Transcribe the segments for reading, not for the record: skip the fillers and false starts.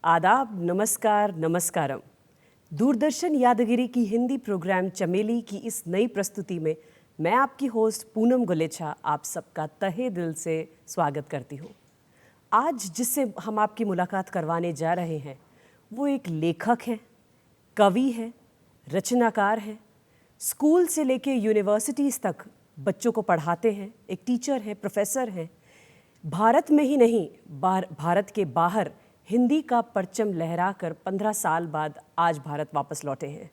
आदाब, नमस्कार, नमस्कारम। दूरदर्शन यादगिरी की हिंदी प्रोग्राम चमेली की इस नई प्रस्तुति में मैं आपकी होस्ट पूनम गुलेचा आप सबका तहे दिल से स्वागत करती हूँ। आज जिससे हम आपकी मुलाकात करवाने जा रहे हैं वो एक लेखक है, कवि है, रचनाकार है। स्कूल से लेके यूनिवर्सिटीज़ तक बच्चों को पढ़ाते हैं, एक टीचर हैं, प्रोफेसर हैं। भारत में ही नहीं, भारत के बाहर हिंदी का परचम लहराकर 15 साल बाद आज भारत वापस लौटे हैं।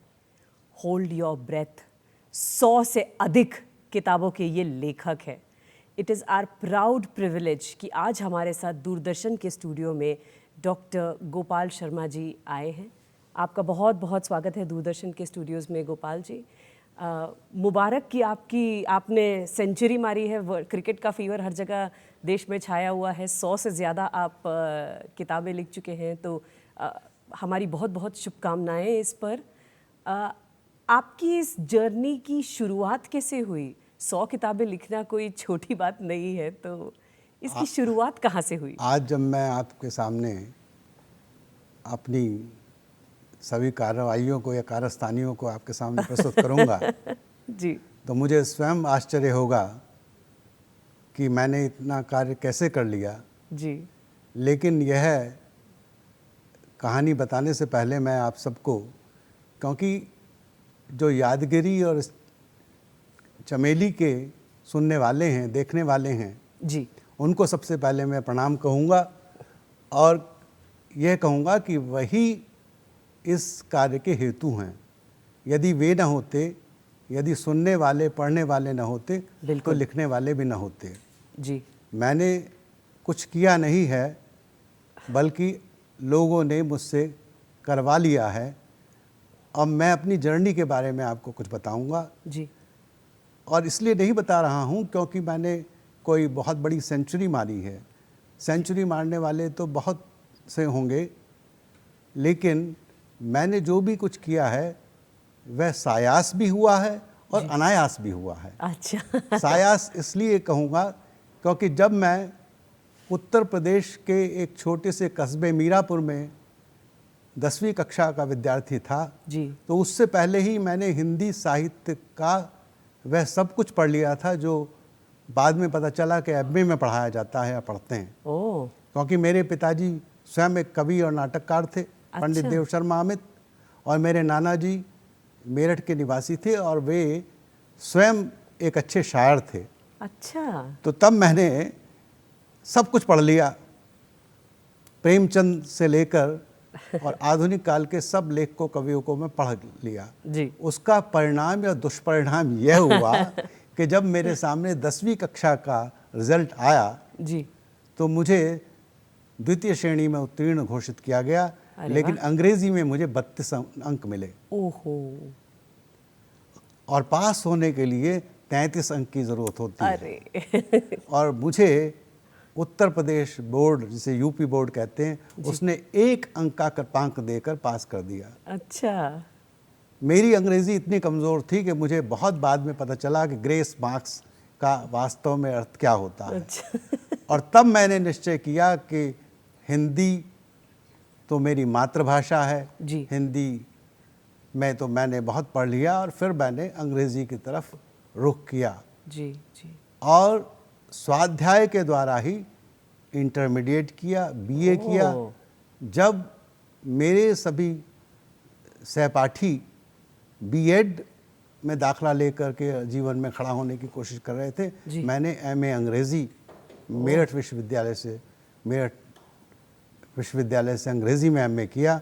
Hold your breath. 100 से अधिक किताबों के ये लेखक हैं। It is our proud privilege कि आज हमारे साथ दूरदर्शन के स्टूडियो में डॉक्टर गोपाल शर्मा जी आए हैं। आपका बहुत बहुत स्वागत है दूरदर्शन के स्टूडियोज़ में गोपाल जी। मुबारक कि आपने सेंचुरी मारी है। क्रिकेट का फीवर हर जगह देश में छाया हुआ है। 100 से ज़्यादा आप किताबें लिख चुके हैं, तो हमारी बहुत बहुत शुभकामनाएं इस पर। आपकी इस जर्नी की शुरुआत कैसे हुई? 100 किताबें लिखना कोई छोटी बात नहीं है, तो इसकी शुरुआत कहाँ से हुई? आज जब मैं आपके सामने अपनी सभी कार्रवाइयों को या कारस्तानियों को आपके सामने प्रस्तुत करूंगा जी, तो मुझे स्वयं आश्चर्य होगा कि मैंने इतना कार्य कैसे कर लिया। जी, लेकिन यह कहानी बताने से पहले मैं आप सबको, क्योंकि जो यादगिरी और चमेली के सुनने वाले हैं, देखने वाले हैं, जी, उनको सबसे पहले मैं प्रणाम कहूँगा और यह कहूँगा कि वही इस कार्य के हेतु हैं। यदि वे न होते, यदि सुनने वाले पढ़ने वाले न होते तो लिखने वाले भी न होते। जी, मैंने कुछ किया नहीं है, बल्कि लोगों ने मुझसे करवा लिया है। अब मैं अपनी जर्नी के बारे में आपको कुछ बताऊंगा। जी, और इसलिए नहीं बता रहा हूं क्योंकि मैंने कोई बहुत बड़ी सेंचुरी मारी है। सेंचुरी मारने वाले तो बहुत से होंगे, लेकिन मैंने जो भी कुछ किया है वह सायास भी हुआ है और अनायास भी हुआ है। अच्छा। सायास इसलिए कहूँगा क्योंकि जब मैं उत्तर प्रदेश के एक छोटे से कस्बे मीरापुर में 10वीं कक्षा का विद्यार्थी था जी, तो उससे पहले ही मैंने हिंदी साहित्य का वह सब कुछ पढ़ लिया था जो बाद में पता चला कि एमए में पढ़ाया जाता है या पढ़ते हैं। ओह, क्योंकि मेरे पिताजी स्वयं एक कवि और नाटककार थे, पंडित देव शर्मा अमित, और मेरे नाना जी मेरठ के निवासी थे और वे स्वयं एक अच्छे शायर थे। अच्छा। तो तब मैंने सब कुछ पढ़ लिया, प्रेमचंद से लेकर और आधुनिक काल के सब लेखकों कवियों को मैं पढ़ लिया। जी, उसका परिणाम या दुष्परिणाम यह हुआ कि जब मेरे सामने 10वीं कक्षा का रिजल्ट आया जी, तो मुझे द्वितीय श्रेणी में उत्तीर्ण घोषित किया गया, लेकिन अंग्रेजी में मुझे 32 अंक मिले। ओहो। और पास होने के लिए 33 अंक की ज़रूरत होती है। अरे। और मुझे उत्तर प्रदेश बोर्ड, जिसे यूपी बोर्ड कहते हैं, उसने 1 अंक का कृपांक देकर पास कर दिया। अच्छा। मेरी अंग्रेज़ी इतनी कमज़ोर थी कि मुझे बहुत बाद में पता चला कि ग्रेस मार्क्स का वास्तव में अर्थ क्या होता है। अच्छा। और तब मैंने निश्चय किया कि हिंदी तो मेरी मातृभाषा है। जी, हिंदी में तो मैंने बहुत पढ़ लिया और फिर मैंने अंग्रेज़ी की तरफ रुख किया जी, जी, और स्वाध्याय के द्वारा ही इंटरमीडिएट किया, बीए किया। जब मेरे सभी सहपाठी बीएड में दाखला लेकर के जीवन में खड़ा होने की कोशिश कर रहे थे, मैंने एमए अंग्रेज़ी मेरठ विश्वविद्यालय से अंग्रेज़ी में एमए किया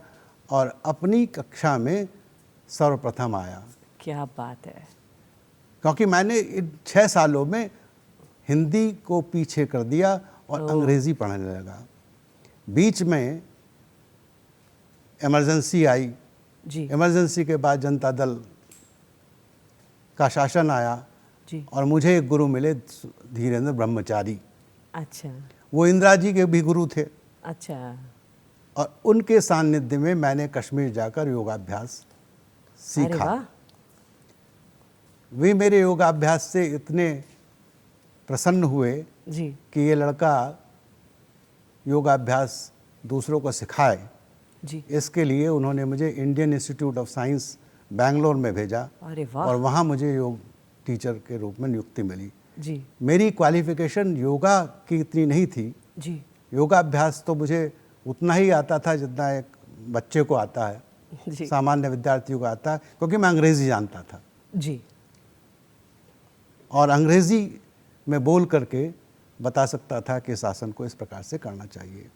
और अपनी कक्षा में सर्वप्रथम आया। क्या बात है। क्योंकि मैंने इन 6 सालों में हिंदी को पीछे कर दिया और अंग्रेज़ी पढ़ने लगा। बीच में इमरजेंसी आई। जी, इमरजेंसी के बाद जनता दल का शासन आया जी, और मुझे एक गुरु मिले, धीरेन्द्र ब्रह्मचारी। अच्छा, वो इंदिरा जी के भी गुरु थे अच्छा, और उनके सानिध्य में मैंने कश्मीर जाकर योगाभ्यास अरे सीखा। वाह, वे मेरे योगाभ्यास से इतने प्रसन्न हुए जी, कि ये लड़का योगाभ्यास दूसरों को सिखाए। जी। इसके लिए उन्होंने मुझे Indian institute of science Bangalore में भेजा अरे वाह। और वहाँ मुझे योग टीचर के रूप में नियुक्ति मिली। जी मेरी क्वालिफिकेशन योगा की इतनी नहीं थी। जी योगाभ्यास तो मुझे उतना ही आता था जितना एक बच्चे को आता है, जी सामान्य विद्यार्थियों को आता है, क्योंकि मैं अंग्रेज़ी जानता था जी और अंग्रेज़ी में बोल करके बता सकता था कि शासन को इस प्रकार से करना चाहिए।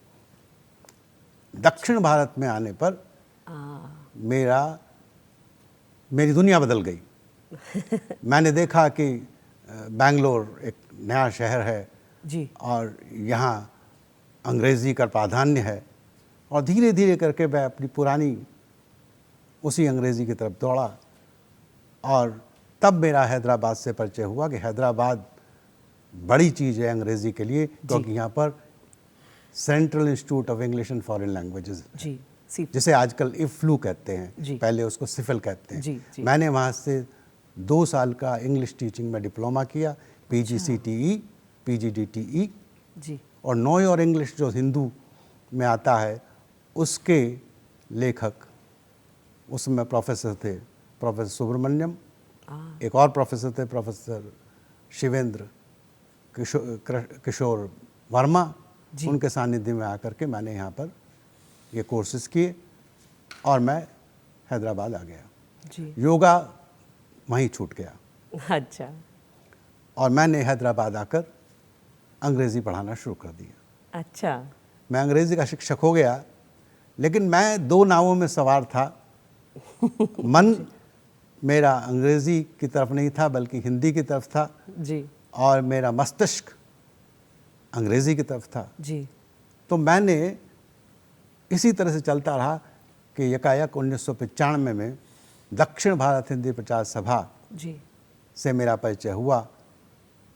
दक्षिण भारत में आने पर मेरी दुनिया बदल गई। मैंने देखा कि बेंगलोर एक नया शहर है जी और यहाँ अंग्रेज़ी का प्राधान्य है और धीरे धीरे करके मैं अपनी पुरानी उसी अंग्रेज़ी की तरफ दौड़ा और तब मेरा हैदराबाद से परिचय हुआ कि हैदराबाद बड़ी चीज़ है अंग्रेज़ी के लिए, क्योंकि यहाँ पर central institute of English and foreign languages जी सी जिसे आजकल इफ्लू कहते जी। हैं, पहले उसको सिफिल कहते हैं। जी, जी। मैंने वहाँ से 2 साल का इंग्लिश टीचिंग में डिप्लोमा किया, PGCTE, PGDTE, जी और नॉय और इंग्लिश जो हिंदू में आता है उसके लेखक उसमें प्रोफेसर थे प्रोफेसर सुब्रमण्यम, एक और प्रोफेसर थे प्रोफेसर शिवेंद्र किशोर वर्मा। उनके सानिध्य में आकर के मैंने यहाँ पर ये कोर्सेज किए और मैं हैदराबाद आ गया। जी योगा वहीं छूट गया अच्छा और मैंने हैदराबाद आकर अंग्रेज़ी पढ़ाना शुरू कर दिया। अच्छा मैं अंग्रेज़ी का शिक्षक हो गया, लेकिन मैं 2 नावों में सवार था। मन मेरा अंग्रेज़ी की तरफ नहीं था बल्कि हिंदी की तरफ था जी और मेरा मस्तिष्क अंग्रेज़ी की तरफ था। जी तो मैंने इसी तरह से चलता रहा कि यकायक 1995 में दक्षिण भारत हिंदी प्रचार सभा जी से मेरा परिचय हुआ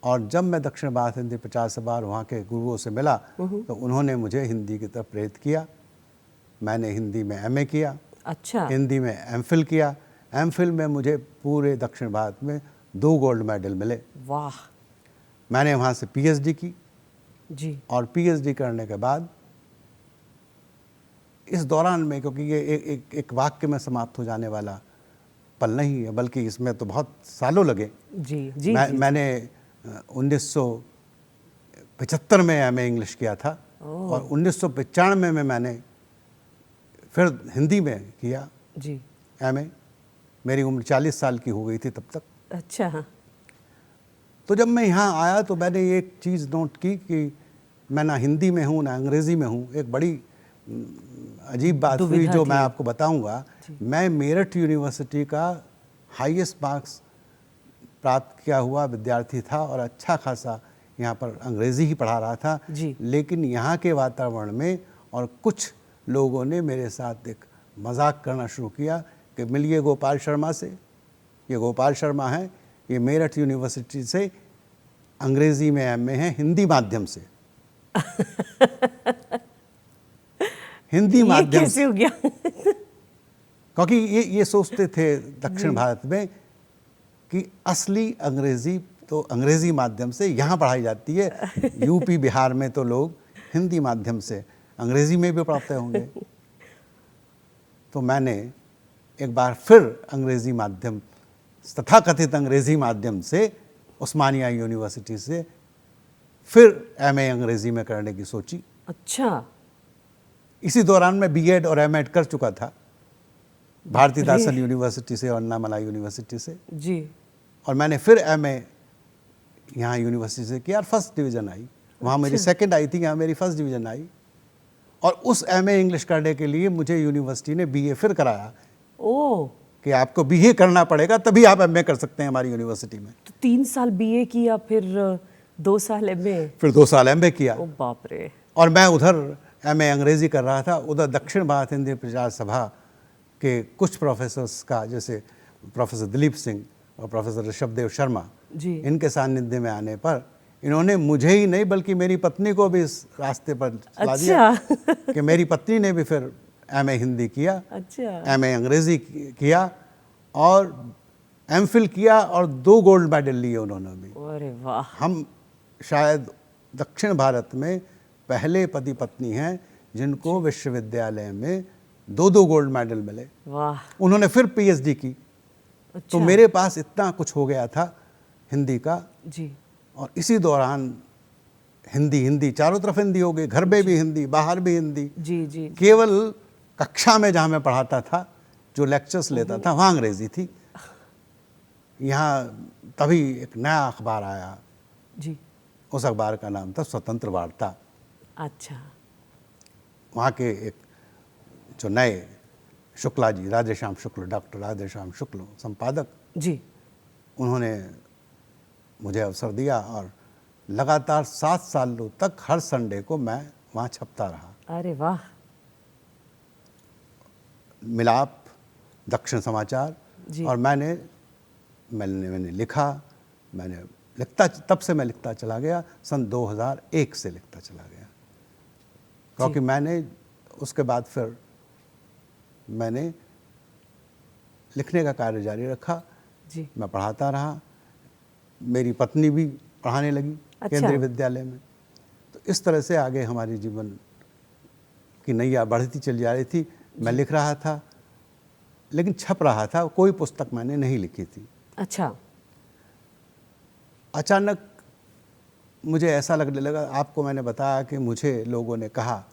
और जब मैं दक्षिण भारत हिंदी प्रचार सभा और वहाँ के गुरुओं से मिला तो उन्होंने मुझे हिंदी की तरफ प्रेरित किया। मैंने हिंदी में MA किया, अच्छा हिंदी में MPhil किया। MPhil में मुझे पूरे दक्षिण भारत में 2 गोल्ड मेडल मिले। वाह मैंने वहाँ से PhD की जी और PhD करने के बाद इस दौरान में, क्योंकि ये एक वाक्य में समाप्त हो जाने वाला पल नहीं है बल्कि इसमें तो बहुत सालों लगे। जी जी मैंने 1975 में MA इंग्लिश किया था और 1995 में मैंने फिर हिंदी में किया जी MA। मेरी उम्र 40 साल की हो गई थी तब तक। अच्छा तो जब मैं यहाँ आया तो मैंने एक चीज़ नोट की कि मैं ना हिंदी में हूँ ना अंग्रेज़ी में हूँ। एक बड़ी अजीब बात हुई जो मैं आपको बताऊंगा। मैं मेरठ यूनिवर्सिटी का हाईएस्ट मार्क्स प्राप्त किया हुआ विद्यार्थी था और अच्छा खासा यहाँ पर अंग्रेज़ी ही पढ़ा रहा था जी। लेकिन यहाँ के वातावरण में और कुछ लोगों ने मेरे साथ एक मजाक करना शुरू किया कि मिलिए गोपाल शर्मा से। ये गोपाल शर्मा हैं, ये मेरठ यूनिवर्सिटी से अंग्रेज़ी में MA हैं हिंदी माध्यम से। हिंदी माध्यम कैसे हो गया? क्योंकि ये सोचते थे दक्षिण भारत में कि असली अंग्रेज़ी तो अंग्रेज़ी माध्यम से यहाँ पढ़ाई जाती है, यूपी बिहार में तो लोग हिंदी माध्यम से अंग्रेज़ी में भी पढ़ते होंगे। तो मैंने एक बार फिर अंग्रेज़ी माध्यम तथाकथित अंग्रेज़ी माध्यम से उस्मानिया यूनिवर्सिटी से फिर MA अंग्रेज़ी में करने की सोची। अच्छा इसी दौरान मैं B.Ed और M.Ed कर चुका था भारती दासन यूनिवर्सिटी से और अन्नामलाई यूनिवर्सिटी से जी। और मैंने फिर MA यहाँ यूनिवर्सिटी से किया और फर्स्ट डिवीज़न आई। वहाँ मेरी सेकंड आई थी, यहाँ मेरी फर्स्ट डिवीज़न आई। और उस MA इंग्लिश करने के लिए मुझे यूनिवर्सिटी ने BA फिर कराया। ओह कि आपको BA करना पड़ेगा तभी आप MA कर सकते हैं हमारी यूनिवर्सिटी में। तो 3 साल BA किया फिर 2 साल MA, फिर 2 साल MA किया। ओ बाप रे। और मैं उधर MA अंग्रेज़ी कर रहा था, उधर दक्षिण भारत हिंदी प्रचार सभा के कुछ प्रोफेसर्स का, जैसे प्रोफेसर दिलीप सिंह और प्रोफेसर ऋषभदेव शर्मा जी। इनके सानिध्य में आने पर इन्होंने मुझे ही नहीं बल्कि मेरी पत्नी को भी इस रास्ते पर चला दिया कि मेरी पत्नी ने भी फिर MA हिंदी किया, अच्छा MA अंग्रेज़ी किया और MPhil किया और 2 गोल्ड मेडल लिए उन्होंने भी। अरे वाह। हम शायद दक्षिण भारत में पहले पति पत्नी हैं जिनको विश्वविद्यालय में 2 गोल्ड मेडल मिले। वाह। उन्होंने फिर पीएचडी की। तो अच्छा। मेरे पास इतना कुछ हो गया था हिंदी का। जी और इसी दौरान हिंदी हिंदी चारों तरफ हिंदी हो गई, घर में भी हिंदी, बाहर भी हिंदी। जी जी। केवल कक्षा में जहाँ मैं पढ़ाता था, जो लेक्चर्स लेता था, वहाँ अंग्रेजी थी। यहाँ तभी एक नया अखबार आया, जी। उस अखबार का नाम था स्वतंत्र वार्ता। अच्छा। वहाँ के एक जो नए शुक्ला जी, राधेश्याम शुक्ल, डॉक्टर राधेश्याम शुक्ल संपादक, जी। उन्होंने मुझे अवसर दिया और लगातार 7 सालों तक हर संडे को मैं वहाँ छपता रहा। अरे वाह। मिलाप, दक्षिण समाचार। जी। और मैंने लिखा, मैंने लिखता, तब से मैं लिखता चला गया। सन 2001 से लिखता चला गया, क्योंकि मैंने उसके बाद फिर मैंने लिखने का कार्य जारी रखा। जी। मैं पढ़ाता रहा, मेरी पत्नी भी पढ़ाने लगी। अच्छा। केंद्रीय विद्यालय में। तो इस तरह से आगे हमारी जीवन की नैया बढ़ती चली जा रही थी। मैं लिख रहा था, लेकिन छप रहा था, कोई पुस्तक मैंने नहीं लिखी थी। अच्छा। अचानक मुझे ऐसा लगने लगा, आपको मैंने बताया कि मुझे लोगों ने कहा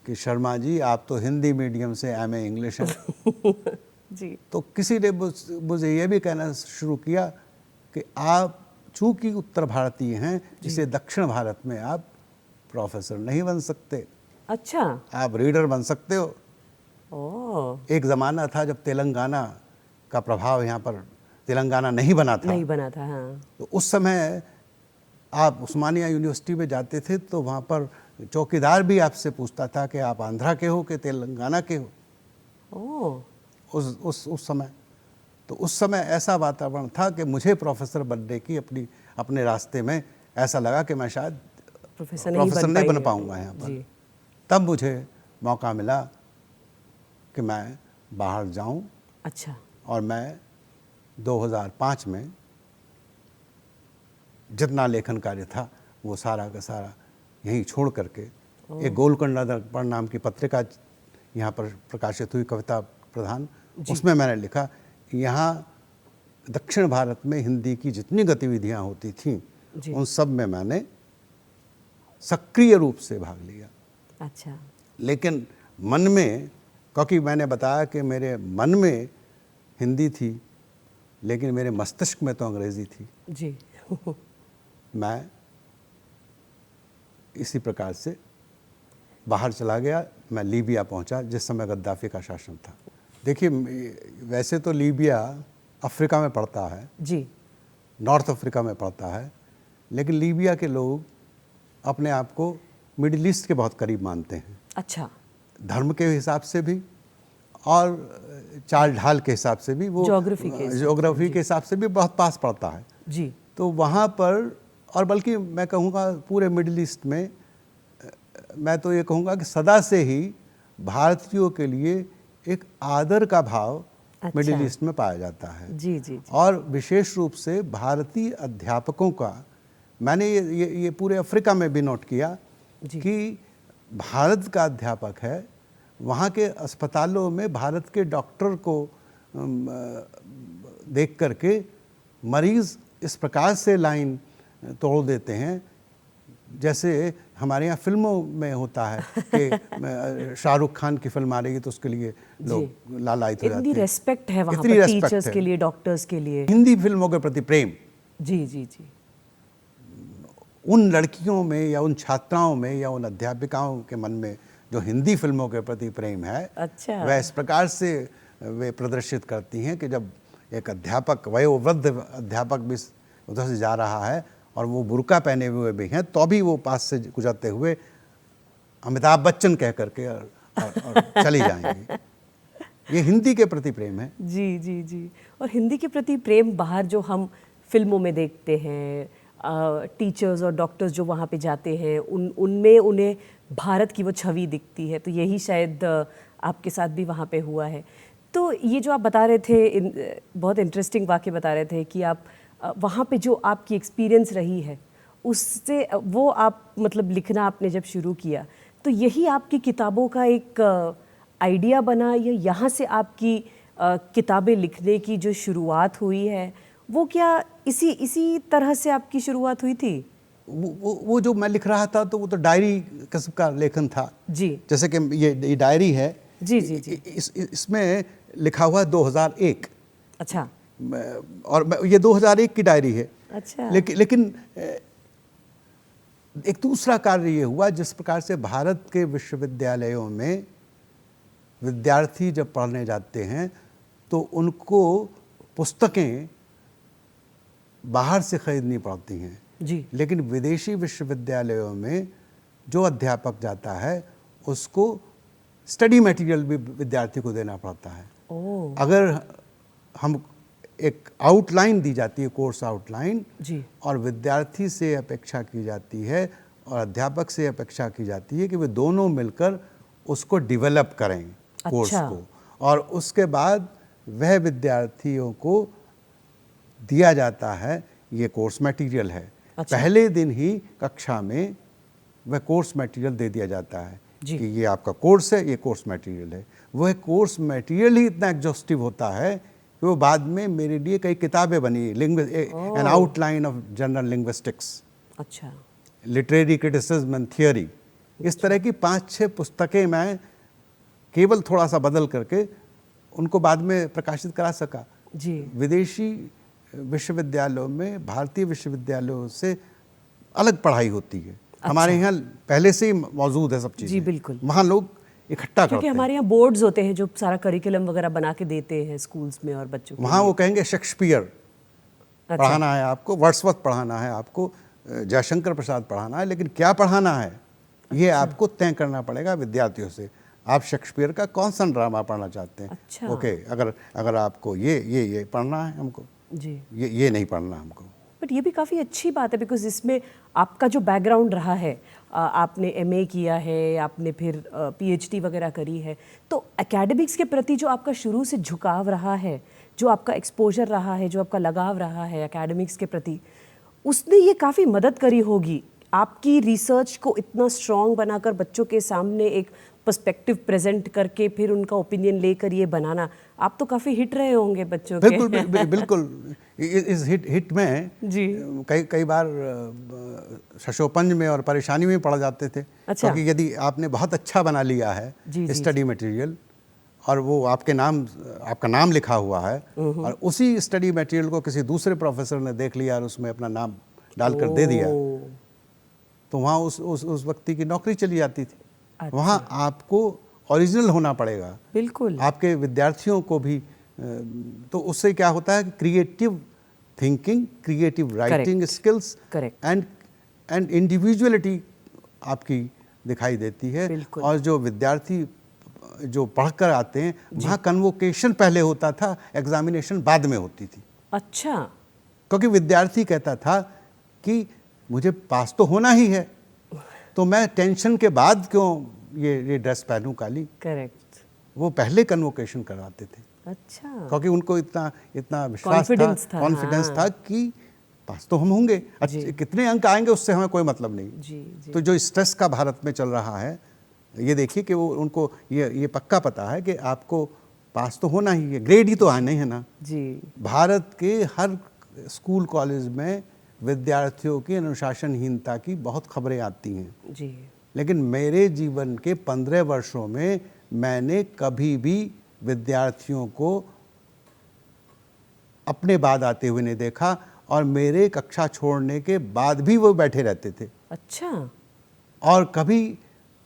कि शर्मा जी आप तो हिंदी मीडियम से एमए इंग्लिश हैं। जी। तो किसी ने मुझे ये भी कहना शुरू किया कि आप चूंकि उत्तर भारतीय हैं, जिसे दक्षिण भारत में आप प्रोफेसर नहीं बन सकते। अच्छा। आप रीडर बन सकते हो। ओह। एक ज़माना था जब तेलंगाना का प्रभाव यहाँ पर, तेलंगाना नहीं बना था। नहीं बना था, हाँ। तो उस समय आप उस्मानिया यूनिवर्सिटी में जाते थे तो वहाँ पर चौकीदार भी आपसे पूछता था कि आप आंध्रा के हो कि तेलंगाना के हो। ओह। उस समय तो उस समय ऐसा वातावरण था कि मुझे प्रोफेसर बनने की अपने रास्ते में ऐसा लगा कि मैं शायद प्रोफेसर नहीं बन पाऊंगा यहाँ पर। जी। तब मुझे मौका मिला कि मैं बाहर जाऊं। अच्छा। और मैं 2005 में जितना लेखन कार्य था वो सारा का सारा यहीं छोड़ करके एक गोलकुंडा दर्पण नाम की पत्रिका यहाँ पर प्रकाशित हुई, कविता प्रधान, उसमें मैंने लिखा यहाँ दक्षिण भारत में हिंदी की जितनी गतिविधियाँ होती थीं उन सब में मैंने सक्रिय रूप से भाग लिया। अच्छा। लेकिन मन में, क्योंकि मैंने बताया कि मेरे मन में हिंदी थी लेकिन मेरे मस्तिष्क में तो अंग्रेज़ी थी। जी। मैं इसी प्रकार से बाहर चला गया। मैं लीबिया पहुंचा जिस समय गद्दाफी का शासन था। देखिए, वैसे तो लीबिया अफ्रीका में पड़ता है, जी, नॉर्थ अफ्रीका में पड़ता है, लेकिन लीबिया के लोग अपने आप को मिडिल ईस्ट के बहुत करीब मानते हैं। अच्छा। धर्म के हिसाब से भी और चाल ढाल के हिसाब से भी, वो ज्योग्राफी के हिसाब से भी बहुत पास पड़ता है। जी। तो वहाँ पर, और बल्कि मैं कहूँगा पूरे मिडिल ईस्ट में, मैं तो ये कहूँगा कि सदा से ही भारतीयों के लिए एक आदर का भाव मिडिल ईस्ट में पाया जाता है। जी जी जी। और विशेष रूप से भारतीय अध्यापकों का, मैंने ये पूरे अफ्रीका में भी नोट किया कि भारत का अध्यापक है, वहाँ के अस्पतालों में भारत के डॉक्टर को देख करके मरीज़ इस प्रकार से लाइन तोड़ देते हैं जैसे हमारे यहाँ फिल्मों में होता है कि शाहरुख खान की फिल्म आ रही है तो उसके लिए लोग लालायित हो जाते हैं। इतनी रेस्पेक्ट है वहाँ पर टीचर्स के लिए, डॉक्टर्स के लिए, हिंदी फिल्मों के प्रति प्रेम। जी जी जी। उन लड़कियों में या उन छात्राओं में या उन अध्यापिकाओं के मन में जो हिंदी फिल्मों के प्रति प्रेम है, अच्छा, वह इस प्रकार से वे प्रदर्शित करती हैं कि जब एक अध्यापक, वयोवृद्ध अध्यापक भी उधर से जा रहा है और वो बुर्का पहने हुए भी हैं, तो भी वो पास से गुजरते हुए अमिताभ बच्चन कह करके और चली जाएंगी। ये हिंदी के प्रति प्रेम है। जी जी जी। और हिंदी के प्रति प्रेम बाहर जो हम फिल्मों में देखते हैं, टीचर्स और डॉक्टर्स जो वहाँ पे जाते हैं, उनमें उन्हें भारत की वो छवि दिखती है। तो यही शायद आपके साथ भी वहाँ पे हुआ है। तो ये जो आप बता रहे थे, बहुत इंटरेस्टिंग वाक़या बता रहे थे कि आप वहाँ पे जो आपकी एक्सपीरियंस रही है उससे वो आप मतलब लिखना आपने जब शुरू किया तो यही आपकी किताबों का एक आइडिया बना या यहाँ से आपकी किताबें लिखने की जो शुरुआत हुई है वो क्या इसी तरह से आपकी शुरुआत हुई थी? वो जो मैं लिख रहा था तो वो तो डायरी किस्म का लेखन था। जी जैसे कि ये डायरी है। जी जी जी। इसमें लिखा हुआ है 2001। अच्छा और ये 2001 की डायरी है। अच्छा। लेकिन एक दूसरा कार्य ये हुआ, जिस प्रकार से भारत के विश्वविद्यालयों में विद्यार्थी जब पढ़ने जाते हैं तो उनको पुस्तकें बाहर से खरीदनी पड़ती हैं, जी लेकिन विदेशी विश्वविद्यालयों में जो अध्यापक जाता है उसको स्टडी मटेरियल भी विद्यार्थी को देना पड़ता है। ओ अगर हम एक आउटलाइन दी जाती है, कोर्स आउटलाइन, जी और विद्यार्थी से अपेक्षा की जाती है और अध्यापक से अपेक्षा की जाती है कि वे दोनों मिलकर उसको डेवलप करें कोर्स अच्छा। को, और उसके बाद वह विद्यार्थियों को दिया जाता है ये कोर्स मटेरियल है। अच्छा। पहले दिन ही कक्षा में वह कोर्स मटेरियल दे दिया जाता है जी। कि ये आपका कोर्स है, ये कोर्स मटेरियल है। वह कोर्स मटेरियल ही इतना एग्जॉस्टिव होता है कि वो बाद में मेरे लिए कई किताबें बनी, N outline of general linguistics, अच्छा लिटरेरी क्रिटिसिज्म एंड थियोरी, इस तरह की 5-6 पुस्तकें मैं केवल थोड़ा सा बदल करके उनको बाद में प्रकाशित करा सका। जी विदेशी विश्वविद्यालयों में भारतीय विश्वविद्यालयों से अलग पढ़ाई होती है। हमारे यहाँ पहले से ही मौजूद है सब चीज़ें। जी बिल्कुल, वहाँ लोग इकट्ठा क्योंकि करते हैं। हमारे यहाँ बोर्ड्स होते हैं जो सारा करिकुलम वगैरह बना के देते हैं स्कूल्स में और बच्चों को। वहाँ वो कहेंगे शेक्सपियर अच्छा। पढ़ाना है आपको, वर्ड्सवर्थ पढ़ाना है आपको, जयशंकर प्रसाद पढ़ाना है, लेकिन क्या पढ़ाना है ये आपको तय करना पड़ेगा विद्यार्थियों से। आप शेक्सपियर का कौन सा ड्रामा पढ़ना चाहते हैं? अच्छा। ओके, अगर आपको ये पढ़ना है हमको, जी ये नहीं पढ़ना हमको। बट ये भी काफ़ी अच्छी बात है बिकॉज इसमें आपका जो बैकग्राउंड रहा है, आपने एमए किया है, आपने फिर पीएचडी वगैरह करी है, तो एकेडमिक्स के प्रति जो आपका शुरू से झुकाव रहा है, जो आपका एक्सपोजर रहा है, जो आपका लगाव रहा है एकेडमिक्स के प्रति, उसने ये काफ़ी मदद करी होगी आपकी रिसर्च को इतना स्ट्रॉन्ग बनाकर बच्चों के सामने एक पर्सपेक्टिव प्रेजेंट करके फिर उनका ओपिनियन लेकर ये बनाना। आप तो काफ़ी हिट रहे होंगे बच्चों के। बिल्कुल। इस हिट में जी कई बार शशोपंज में और परेशानी में पड़ जाते थे। अच्छा। क्योंकि यदि आपने बहुत अच्छा बना लिया है स्टडी मटेरियल और वो आपका नाम लिखा हुआ है और उसी स्टडी मटेरियल को किसी दूसरे प्रोफेसर ने देख लिया और उसमें अपना नाम डालकर दे दिया, तो वहाँ उस व्यक्ति की नौकरी चली जाती थी। अच्छा। वहाँ आपको ओरिजिनल होना पड़ेगा। बिल्कुल। आपके विद्यार्थियों को भी, तो उससे क्या होता है कि creative thinking, creative writing skills and individuality आपकी दिखाई देती है। बिल्कुल। और जो विद्यार्थी जो पढ़कर आते हैं, वहाँ कन्वोकेशन पहले होता था, एग्जामिनेशन बाद में होती थी। अच्छा। क्योंकि विद्यार्थी कहता था कि मुझे पास तो होना ही है, तो मैं टेंशन के बाद क्यों ये ड्रेस पहनूं काली। करेक्ट। वो पहले कन्वोकेशन करवाते थे। अच्छा। क्योंकि उनको इतना विश्वास था, कॉन्फिडेंस हाँ। था कि पास तो हम होंगे। अच्छे कितने अंक आएंगे उससे हमें कोई मतलब नहीं। जी। तो जो स्ट्रेस का भारत में चल रहा है, ये देखिए कि वो उनको ये पक्का पता है कि आपको पास तो होना ही है, ग्रेड ही तो आना ही है ना। जी। भारत के हर स्कूल कॉलेज में विद्यार्थियों की अनुशासनहीनता की बहुत खबरें आती हैं। जी। लेकिन मेरे जीवन के 15 वर्षों में मैंने कभी भी विद्यार्थियों को अपने बाद आते हुए नहीं देखा और मेरे कक्षा छोड़ने के बाद भी वो बैठे रहते थे। अच्छा। और कभी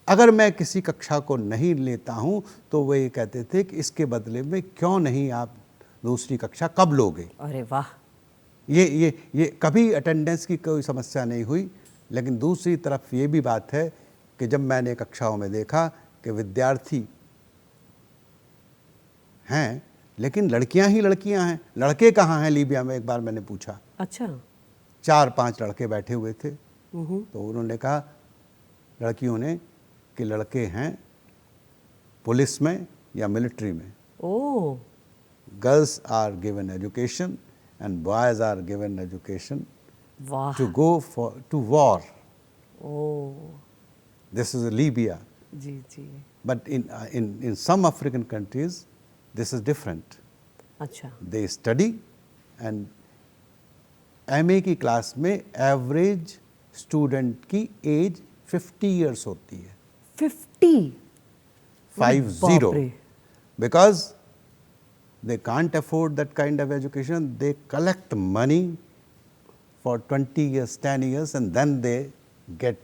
अगर मैं किसी कक्षा को नहीं लेता हूं तो वो ये कहते थे कि इसके बदले में क्यों नहीं आप दूसरी कक्षा कब लोगे। अरे वाह। ये कभी अटेंडेंस की कोई समस्या नहीं हुई। लेकिन दूसरी तरफ ये भी बात है कि जब मैंने कक्षाओं में देखा कि विद्यार्थी हैं लेकिन लड़कियां ही लड़कियां हैं, लड़के कहाँ हैं लीबिया में, एक बार मैंने पूछा। अच्छा। 4-5 लड़के बैठे हुए थे। तो उन्होंने कहा, लड़कियों ने, कि लड़के हैं पुलिस में या मिलिट्री में। Oh. Girls are given education and boys are given education वाह। To go to war. Oh. This is Libya. जी जी। But in some African countries, this is different. अच्छा। They study and MA की class में average student की as 50 years होती है। 50? 50 बाप रे। because they can't afford that kind of education. They collect money for 20 years, 10 years and then they get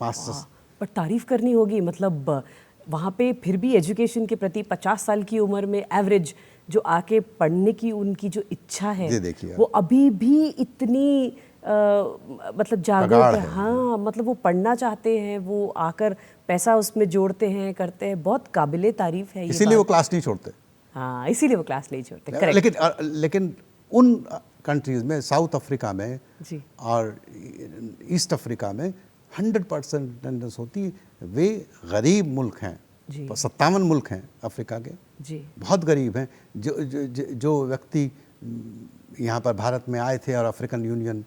masters. पर तारीफ करनी होगी, मतलब वहाँ पे फिर भी एजुकेशन के प्रति 50 साल की उम्र में एवरेज जो आके पढ़ने की उनकी जो इच्छा है जी, देखिए वो अभी भी इतनी मतलब जागरूक प्रगाढ़ है। है। हाँ, मतलब वो पढ़ना चाहते हैं, वो आकर पैसा उसमें जोड़ते हैं, करते हैं। बहुत काबिले तारीफ है ये इसीलिए वो बात। क्लास नहीं छोड़ते। हाँ, इसीलिए वो क्लास नहीं छोड़ते। करेक्ट। लेकिन उन कंट्रीज में, साउथ अफ्रीका में जी। और ईस्ट अफ्रीका में 100% अटेंडेंस होती है। वे गरीब मुल्क हैं, जी। 57 मुल्क हैं अफ्रीका के, जी। बहुत गरीब हैं। जो व्यक्ति यहाँ पर भारत में आए थे और अफ्रीकन यूनियन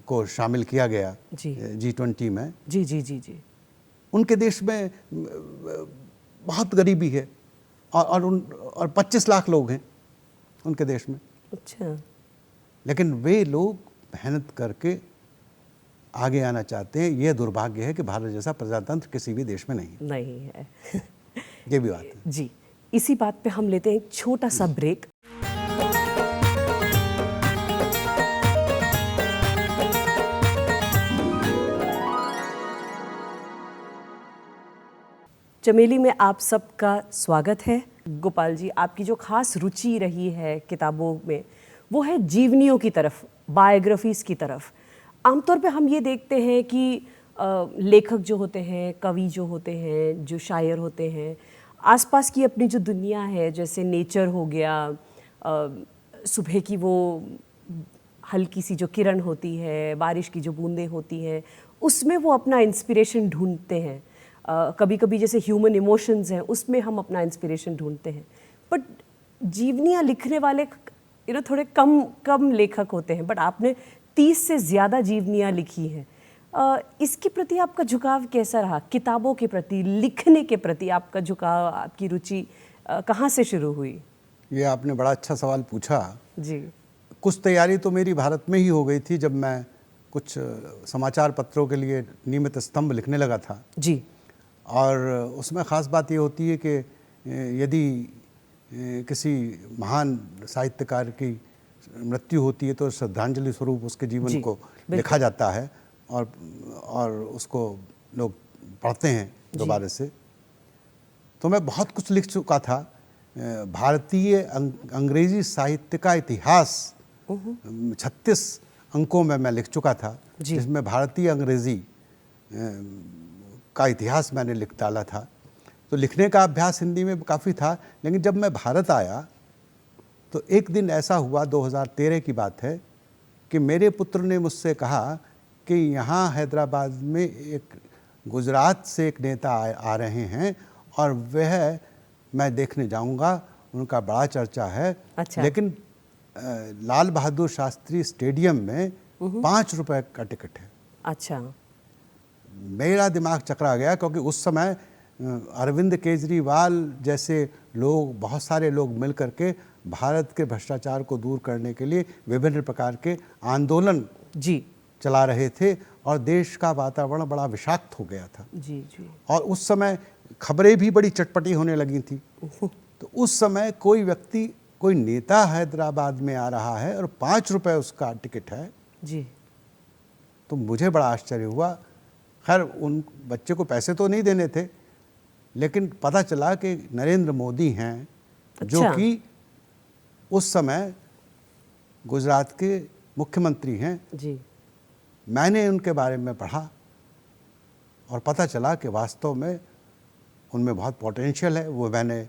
को शामिल किया गया जी। G20 में, जी जी जी जी। उनके देश में बहुत गरीबी है और 25 लाख लोग हैं उनके देश में। अच्छा। लेकिन वे लोग मेहनत करके आगे आना चाहते हैं। ये दुर्भाग्य है कि भारत जैसा प्रजातंत्र किसी भी देश में नहीं है। ये भी बात है। जी, इसी बात पे हम लेते हैं एक छोटा सा ब्रेक। चमेली में आप सबका स्वागत है। गोपाल जी, आपकी जो खास रुचि रही है किताबों में वो है जीवनियों की तरफ, बायोग्राफीज़ की तरफ। आमतौर पे हम ये देखते हैं कि लेखक जो होते हैं, कवि जो होते हैं, जो शायर होते हैं, आसपास की अपनी जो दुनिया है, जैसे नेचर हो गया, सुबह की वो हल्की सी जो किरण होती है, बारिश की जो बूंदें होती हैं, उसमें वो अपना इंस्पिरेशन ढूंढते हैं। कभी कभी जैसे ह्यूमन इमोशंस हैं, उसमें हम अपना इंस्पिरेशन ढूंढते हैं। बट जीवनियाँ लिखने वाले थोड़े कम लेखक होते हैं, बट आपने 30 से ज़्यादा जीवनियाँ लिखी हैं। इसके प्रति आपका झुकाव कैसा रहा? किताबों के प्रति, लिखने के प्रति आपका झुकाव, आपकी रुचि कहाँ से शुरू हुई? ये आपने बड़ा अच्छा सवाल पूछा जी। कुछ तैयारी तो मेरी भारत में ही हो गई थी जब मैं कुछ समाचार पत्रों के लिए नियमित स्तंभ लिखने लगा था जी। और उसमें ख़ास बात ये होती है कि यदि किसी महान साहित्यकार की मृत्यु होती है तो श्रद्धांजलि स्वरूप उसके जीवन को लिखा जाता है और उसको लोग पढ़ते हैं दोबारा से। तो मैं बहुत कुछ लिख चुका था। भारतीय अंग्रेजी साहित्य का इतिहास 36 अंकों में मैं लिख चुका था, जिसमें भारतीय अंग्रेजी का इतिहास मैंने लिख डाला था। तो लिखने का अभ्यास हिंदी में काफ़ी था। लेकिन जब मैं भारत आया तो एक दिन ऐसा हुआ, 2013 की बात है, कि मेरे पुत्र ने मुझसे कहा कि यहाँ हैदराबाद में एक गुजरात से एक नेता आ रहे हैं और वह मैं देखने जाऊंगा, उनका बड़ा चर्चा है। अच्छा। लेकिन लाल बहादुर शास्त्री स्टेडियम में 5 रुपए का टिकट है। अच्छा। मेरा दिमाग चकरा गया क्योंकि उस समय अरविंद केजरीवाल जैसे लोग, बहुत सारे लोग मिल करके भारत के भ्रष्टाचार को दूर करने के लिए विभिन्न प्रकार के आंदोलन जी चला रहे थे और देश का वातावरण बड़ा विषाक्त हो गया था। जी जी। और उस समय खबरें भी बड़ी चटपटी होने लगी थी। तो उस समय कोई व्यक्ति, कोई नेता हैदराबाद में आ रहा है और 5 रुपए उसका टिकट है जी। तो मुझे बड़ा आश्चर्य हुआ। खैर उन बच्चे को पैसे तो नहीं देने थे, लेकिन पता चला कि नरेंद्र मोदी हैं। अच्छा। जो कि उस समय गुजरात के मुख्यमंत्री हैं। जी। मैंने उनके बारे में पढ़ा और पता चला कि वास्तव में उनमें बहुत पोटेंशियल है। वो मैंने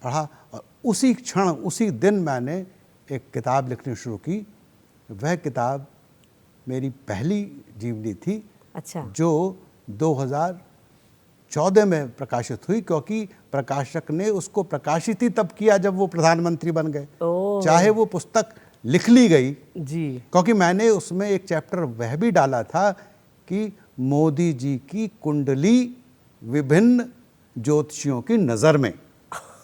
पढ़ा और उसी क्षण, उसी दिन मैंने एक किताब लिखनी शुरू की। वह किताब मेरी पहली जीवनी थी। अच्छा। जो 2014 में प्रकाशित हुई, क्योंकि प्रकाशक ने उसको प्रकाशित ही तब किया जब वो प्रधानमंत्री बन गए। चाहे वो पुस्तक लिख ली गई जी, क्योंकि मैंने उसमें एक चैप्टर वह भी डाला था कि मोदी जी की कुंडली विभिन्न ज्योतिषियों की नज़र में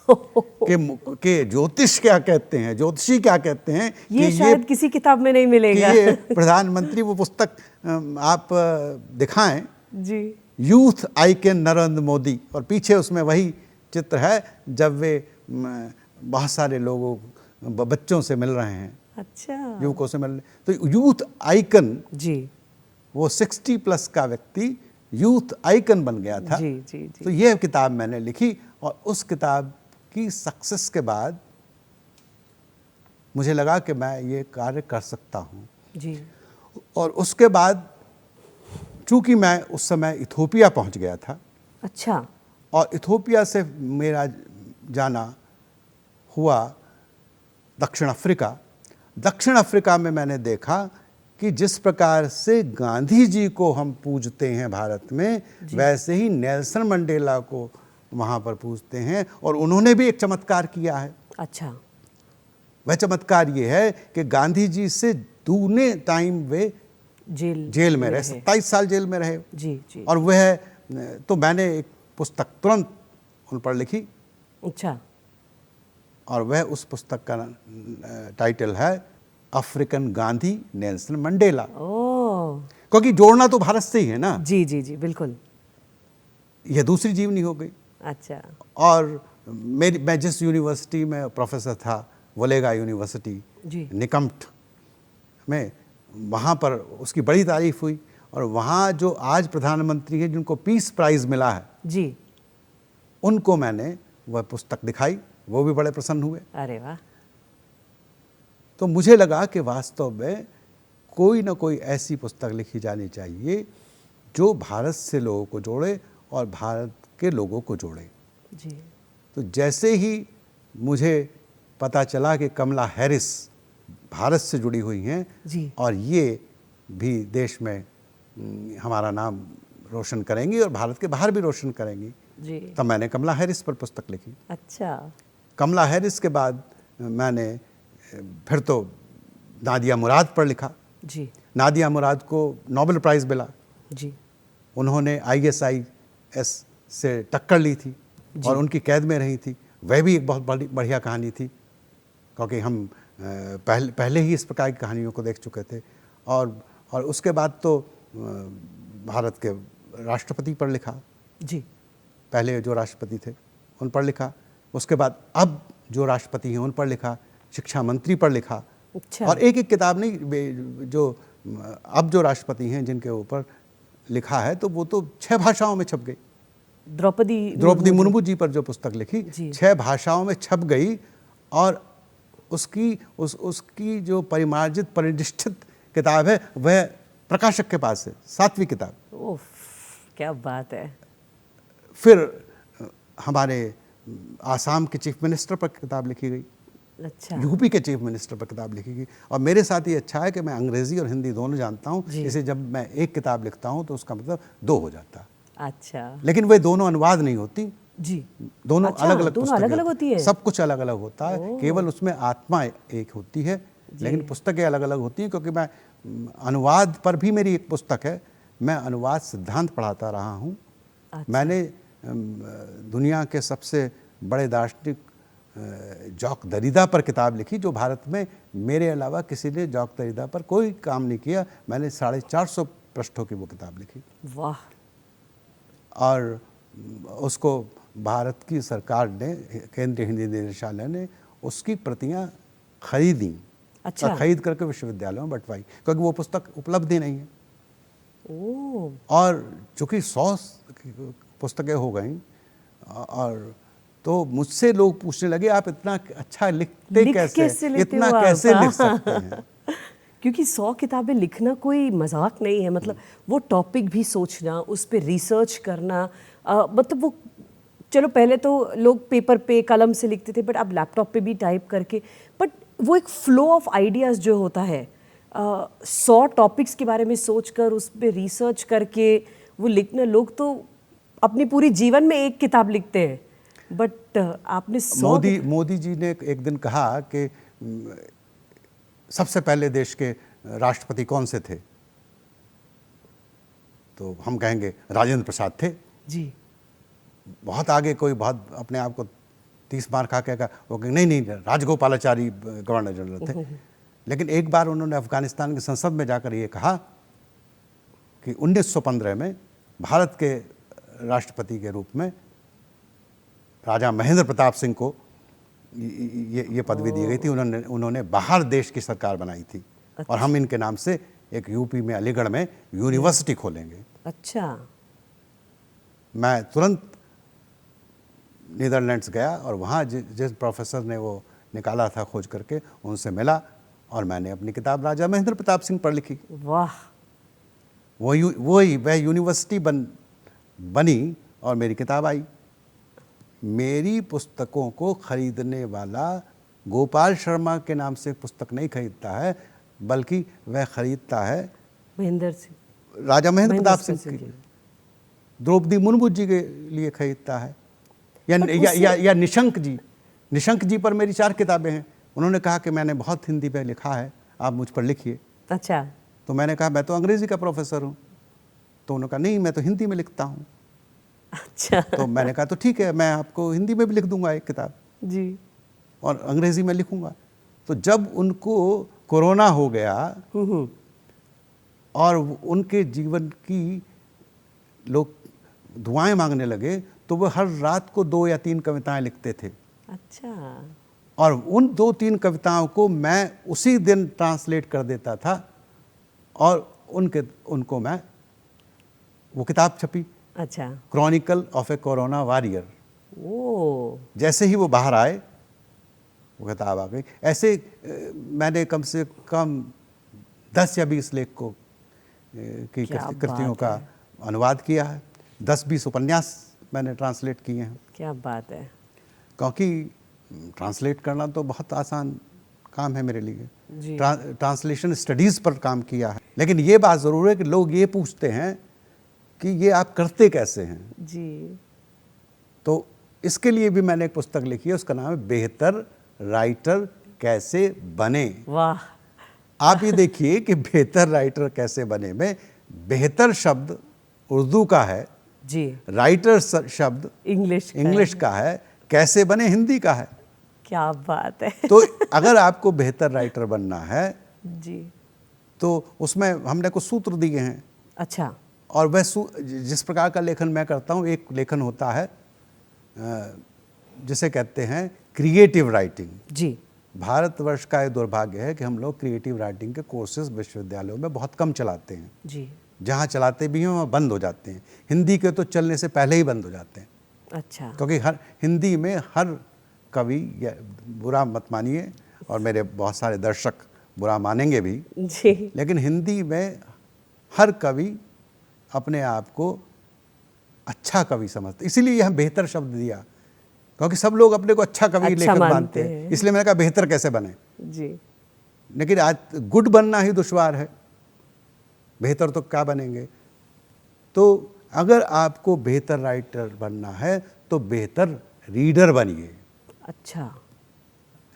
के ज्योतिष क्या कहते हैं, ज्योतिषी क्या कहते हैं ये शायद किसी किताब में नहीं कि मिलेगा। ये प्रधानमंत्री वो पुस्तक आप दिखाएं, जी यूथ आइकन नरेंद्र मोदी, और पीछे उसमें वही चित्र है जब वे बहुत सारे लोगों बच्चों से मिल रहे हैं, अच्छा युवकों से मिल रहे। तो यूथ आइकन, जी वो 60+ का व्यक्ति यूथ आइकन बन गया था। जी जी जी। तो यह किताब मैंने लिखी और उस किताब की सक्सेस के बाद मुझे लगा कि मैं ये कार्य कर सकता हूँ। जी और उसके बाद चूंकि मैं उस समय इथोपिया पहुँच गया था, अच्छा और इथोपिया से मेरा जाना हुआ दक्षिण अफ्रीका। दक्षिण अफ्रीका में मैंने देखा कि जिस प्रकार से गांधी जी को हम पूजते हैं भारत में, वैसे ही नेल्सन मंडेला को वहाँ पर पूजते हैं, और उन्होंने भी एक चमत्कार किया है। अच्छा वह चमत्कार ये है कि गांधी जी से दूने टाइम वे जेल में रहे, 27 साल जेल में रहे। जी जी। और वह, तो मैंने एक पुस्तक तुरंत उन पर लिखी, अच्छा और वह उस पुस्तक का टाइटल है अफ्रीकन गांधी नेल्सन मंडेला। ओ क्योंकि जोड़ना तो भारत से ही है ना। जी जी जी बिल्कुल। यह दूसरी जीवनी हो गई। अच्छा और मैं जिस यूनिवर्सिटी में प्रोफेसर था, वलेगा यूनिवर्सिटी जी निकम्ठ में, वहाँ पर उसकी बड़ी तारीफ हुई। और वहाँ जो आज प्रधानमंत्री हैं जिनको पीस प्राइज़ मिला है, जी, उनको मैंने वह पुस्तक दिखाई, वो भी बड़े प्रसन्न हुए। अरे वाह। तो मुझे लगा कि वास्तव में कोई ना कोई ऐसी पुस्तक लिखी जानी चाहिए जो भारत से लोगों को जोड़े और भारत के लोगों को जोड़े। जी तो जैसे ही मुझे पता चला कि कमला हैरिस भारत से जुड़ी हुई हैं जी और ये भी देश में हमारा नाम रोशन करेंगी और भारत के बाहर भी रोशन करेंगी, जी, तब मैंने कमला हैरिस पर पुस्तक लिखी। अच्छा कमला हैरिस के बाद मैंने फिर तो नादिया मुराद पर लिखा। जी नादिया मुराद को नोबेल प्राइज़ मिला। जी उन्होंने ISIS से टक्कर ली थी और उनकी कैद में रही थी। वह भी एक बहुत बढ़िया कहानी थी, क्योंकि हम पहले ही इस प्रकार की कहानियों को देख चुके थे। और उसके बाद तो भारत के राष्ट्रपति पर लिखा, जी, पहले जो राष्ट्रपति थे उन पर लिखा। उसके बाद अब जो राष्ट्रपति हैं उन पर लिखा, शिक्षा मंत्री पर लिखा। अच्छा, और एक एक किताब नहीं, जो अब जो राष्ट्रपति हैं जिनके ऊपर लिखा है, तो वो तो 6 भाषाओं में छप गई। द्रौपदी मुर्मू जी पर जो पुस्तक लिखी 6 भाषाओं में छप गई, और उसकी जो परिमार्जित परिनिष्ठित किताब है वह प्रकाशक के पास है, 7वीं किताब। ओह, क्या बात है। फिर हमारे आसाम के चीफ मिनिस्टर पर किताब लिखी गई, अच्छा, यूपी के चीफ मिनिस्टर पर किताब लिखी गई। और मेरे साथ ये अच्छा है कि मैं अंग्रेजी और हिंदी दोनों जानता हूँ, इसे जब मैं एक किताब लिखता हूँ तो उसका मतलब 2 हो जाता है। अच्छा, लेकिन वे दोनों अनुवाद नहीं होती जी, दोनों अच्छा, अलग अलग दोनों अलग अलग होती है। सब कुछ अलग अलग होता है, केवल उसमें आत्मा एक होती है, लेकिन पुस्तकें अलग अलग होती हैं। क्योंकि मैं अनुवाद पर भी मेरी एक पुस्तक है, मैं अनुवाद सिद्धांत पढ़ाता रहा हूँ। अच्छा। मैंने दुनिया के सबसे बड़े दार्शनिक जॉक दरिदा पर किताब लिखी, जो भारत में मेरे अलावा किसी ने जॉक दरिदा पर कोई काम नहीं किया। मैंने 450 पृष्ठों की वो किताब लिखी। वाह। और उसको भारत की सरकार ने, केंद्रीय हिंदी निदेशालय ने उसकी प्रतियां खरीदी। अच्छा, और खरीद करके विश्वविद्यालयों में बंटवाई, क्योंकि वो पुस्तक उपलब्ध ही नहीं है। ओह, और चूँकि 100 पुस्तकें हो गई, और तो मुझसे लोग पूछने लगे, आप इतना अच्छा लिखते कैसे, इतना कैसे लिख सकते हैं? क्योंकि 100 किताबें लिखना कोई मजाक नहीं है। मतलब वो टॉपिक भी सोचना, उस पर रिसर्च करना, मतलब वो, चलो पहले तो लोग पेपर पे कलम से लिखते थे, बट अब लैपटॉप पे भी टाइप करके, बट वो एक फ्लो ऑफ आइडियाज़ जो होता है, 100 टॉपिक्स के बारे में सोचकर उस पर रिसर्च करके वो लिखना, लोग तो अपनी पूरी जीवन में एक किताब लिखते हैं, बट आपने 100। मोदी जी ने एक दिन कहा कि सबसे पहले देश के राष्ट्रपति कौन से थे, तो हम कहेंगे राजेंद्र प्रसाद थे। जी, बहुत आगे कोई बहुत अपने आप को 30 मार्क खा के कहा, वो कहे नहीं राजगोपालाचारी गवर्नर जनरल थे। लेकिन एक बार उन्होंने अफगानिस्तान की संसद में जाकर ये कहा कि 1915 में भारत के राष्ट्रपति के रूप में राजा महेंद्र प्रताप सिंह को ये पदवी दी गई थी। उन्होंने बाहर देश की सरकार बनाई थी। अच्छा। और हम इनके नाम से एक यूपी में अलीगढ़ में यूनिवर्सिटी खोलेंगे। अच्छा। मैं तुरंत नीदरलैंड्स गया और वहाँ जिस प्रोफेसर ने वो निकाला था खोज करके, उनसे मिला और मैंने अपनी किताब राजा महेंद्र प्रताप सिंह पर लिखी। वाह। वह यूनिवर्सिटी बनी और मेरी किताब आई। मेरी पुस्तकों को खरीदने वाला गोपाल शर्मा के नाम से पुस्तक नहीं खरीदता है, बल्कि वह खरीदता है राजा महेंद्र प्रताप सिंह की, द्रौपदी मुर्मू जी के लिए खरीदता है, या निशंक जी पर मेरी 4 किताबें हैं। उन्होंने कहा कि मैंने बहुत हिंदी पे लिखा है, आप मुझ पर लिखिए। अच्छा। तो मैंने कहा मैं तो अंग्रेजी का प्रोफेसर हूँ। तो उन्होंने कहा नहीं, मैं तो हिंदी में लिखता हूँ। अच्छा। तो मैंने कहा तो ठीक है, मैं आपको हिंदी में भी लिख दूंगा एक किताब जी, और अंग्रेजी में लिखूंगा। तो जब उनको कोरोना हो गया और उनके जीवन की लोग दुआएं मांगने लगे, तो वो हर रात को 2 या 3 कविताएं लिखते थे। अच्छा। और उन 2-3 कविताओं को मैं उसी दिन ट्रांसलेट कर देता था और उनको मैं वो किताब छपी। अच्छा। Chronicle of a corona warrior. ओ। जैसे ही वो बाहर आए वो किताब आ गई। ऐसे मैंने कम से कम 10 या 20 लेख को की कृतियों का अनुवाद किया है। 10-20 उपन्यास मैंने ट्रांसलेट किए हैं। क्या बात है। क्योंकि ट्रांसलेट करना तो बहुत आसान काम है मेरे लिए। ट्रांसलेशन स्टडीज़ पर काम किया है। लेकिन ये बात ज़रूर है कि लोग ये पूछते हैं कि ये आप करते कैसे हैं जी। तो इसके लिए भी मैंने एक पुस्तक लिखी है, उसका नाम है बेहतर राइटर कैसे बने। वाह। आप ये देखिए कि बेहतर राइटर कैसे बने में बेहतर शब्द उर्दू का है जी, राइटर शब्द इंग्लिश का है, कैसे बने हिंदी का है। क्या बात है। तो अगर आपको बेहतर राइटर बनना है जी, तो उसमें हमने कुछ सूत्र दिए हैं। अच्छा। और वह जिस प्रकार का लेखन मैं करता हूँ, एक लेखन होता है जिसे कहते हैं क्रिएटिव राइटिंग। जी। भारतवर्ष का ये दुर्भाग्य है कि हम लोग क्रिएटिव राइटिंग के कोर्सेज विश्वविद्यालयों में बहुत कम चलाते हैं। जी। जहाँ चलाते भी हैं वहाँ बंद हो जाते हैं। हिंदी के तो चलने से पहले ही बंद हो जाते हैं। अच्छा। क्योंकि हिंदी में हर कवि, या बुरा मत मानिए और मेरे बहुत सारे दर्शक बुरा मानेंगे भी जी, लेकिन हिंदी में हर कवि अपने आप को अच्छा कवि समझते, इसीलिए यह बेहतर शब्द दिया, क्योंकि सब लोग अपने को अच्छा कवि लेखक मानते हैं। इसलिए मैंने कहा बेहतर कैसे बने जी। लेकिन आज गुड बनना ही दुश्वार है, बेहतर तो क्या बनेंगे। तो अगर आपको बेहतर राइटर बनना है तो बेहतर रीडर बनिए। अच्छा।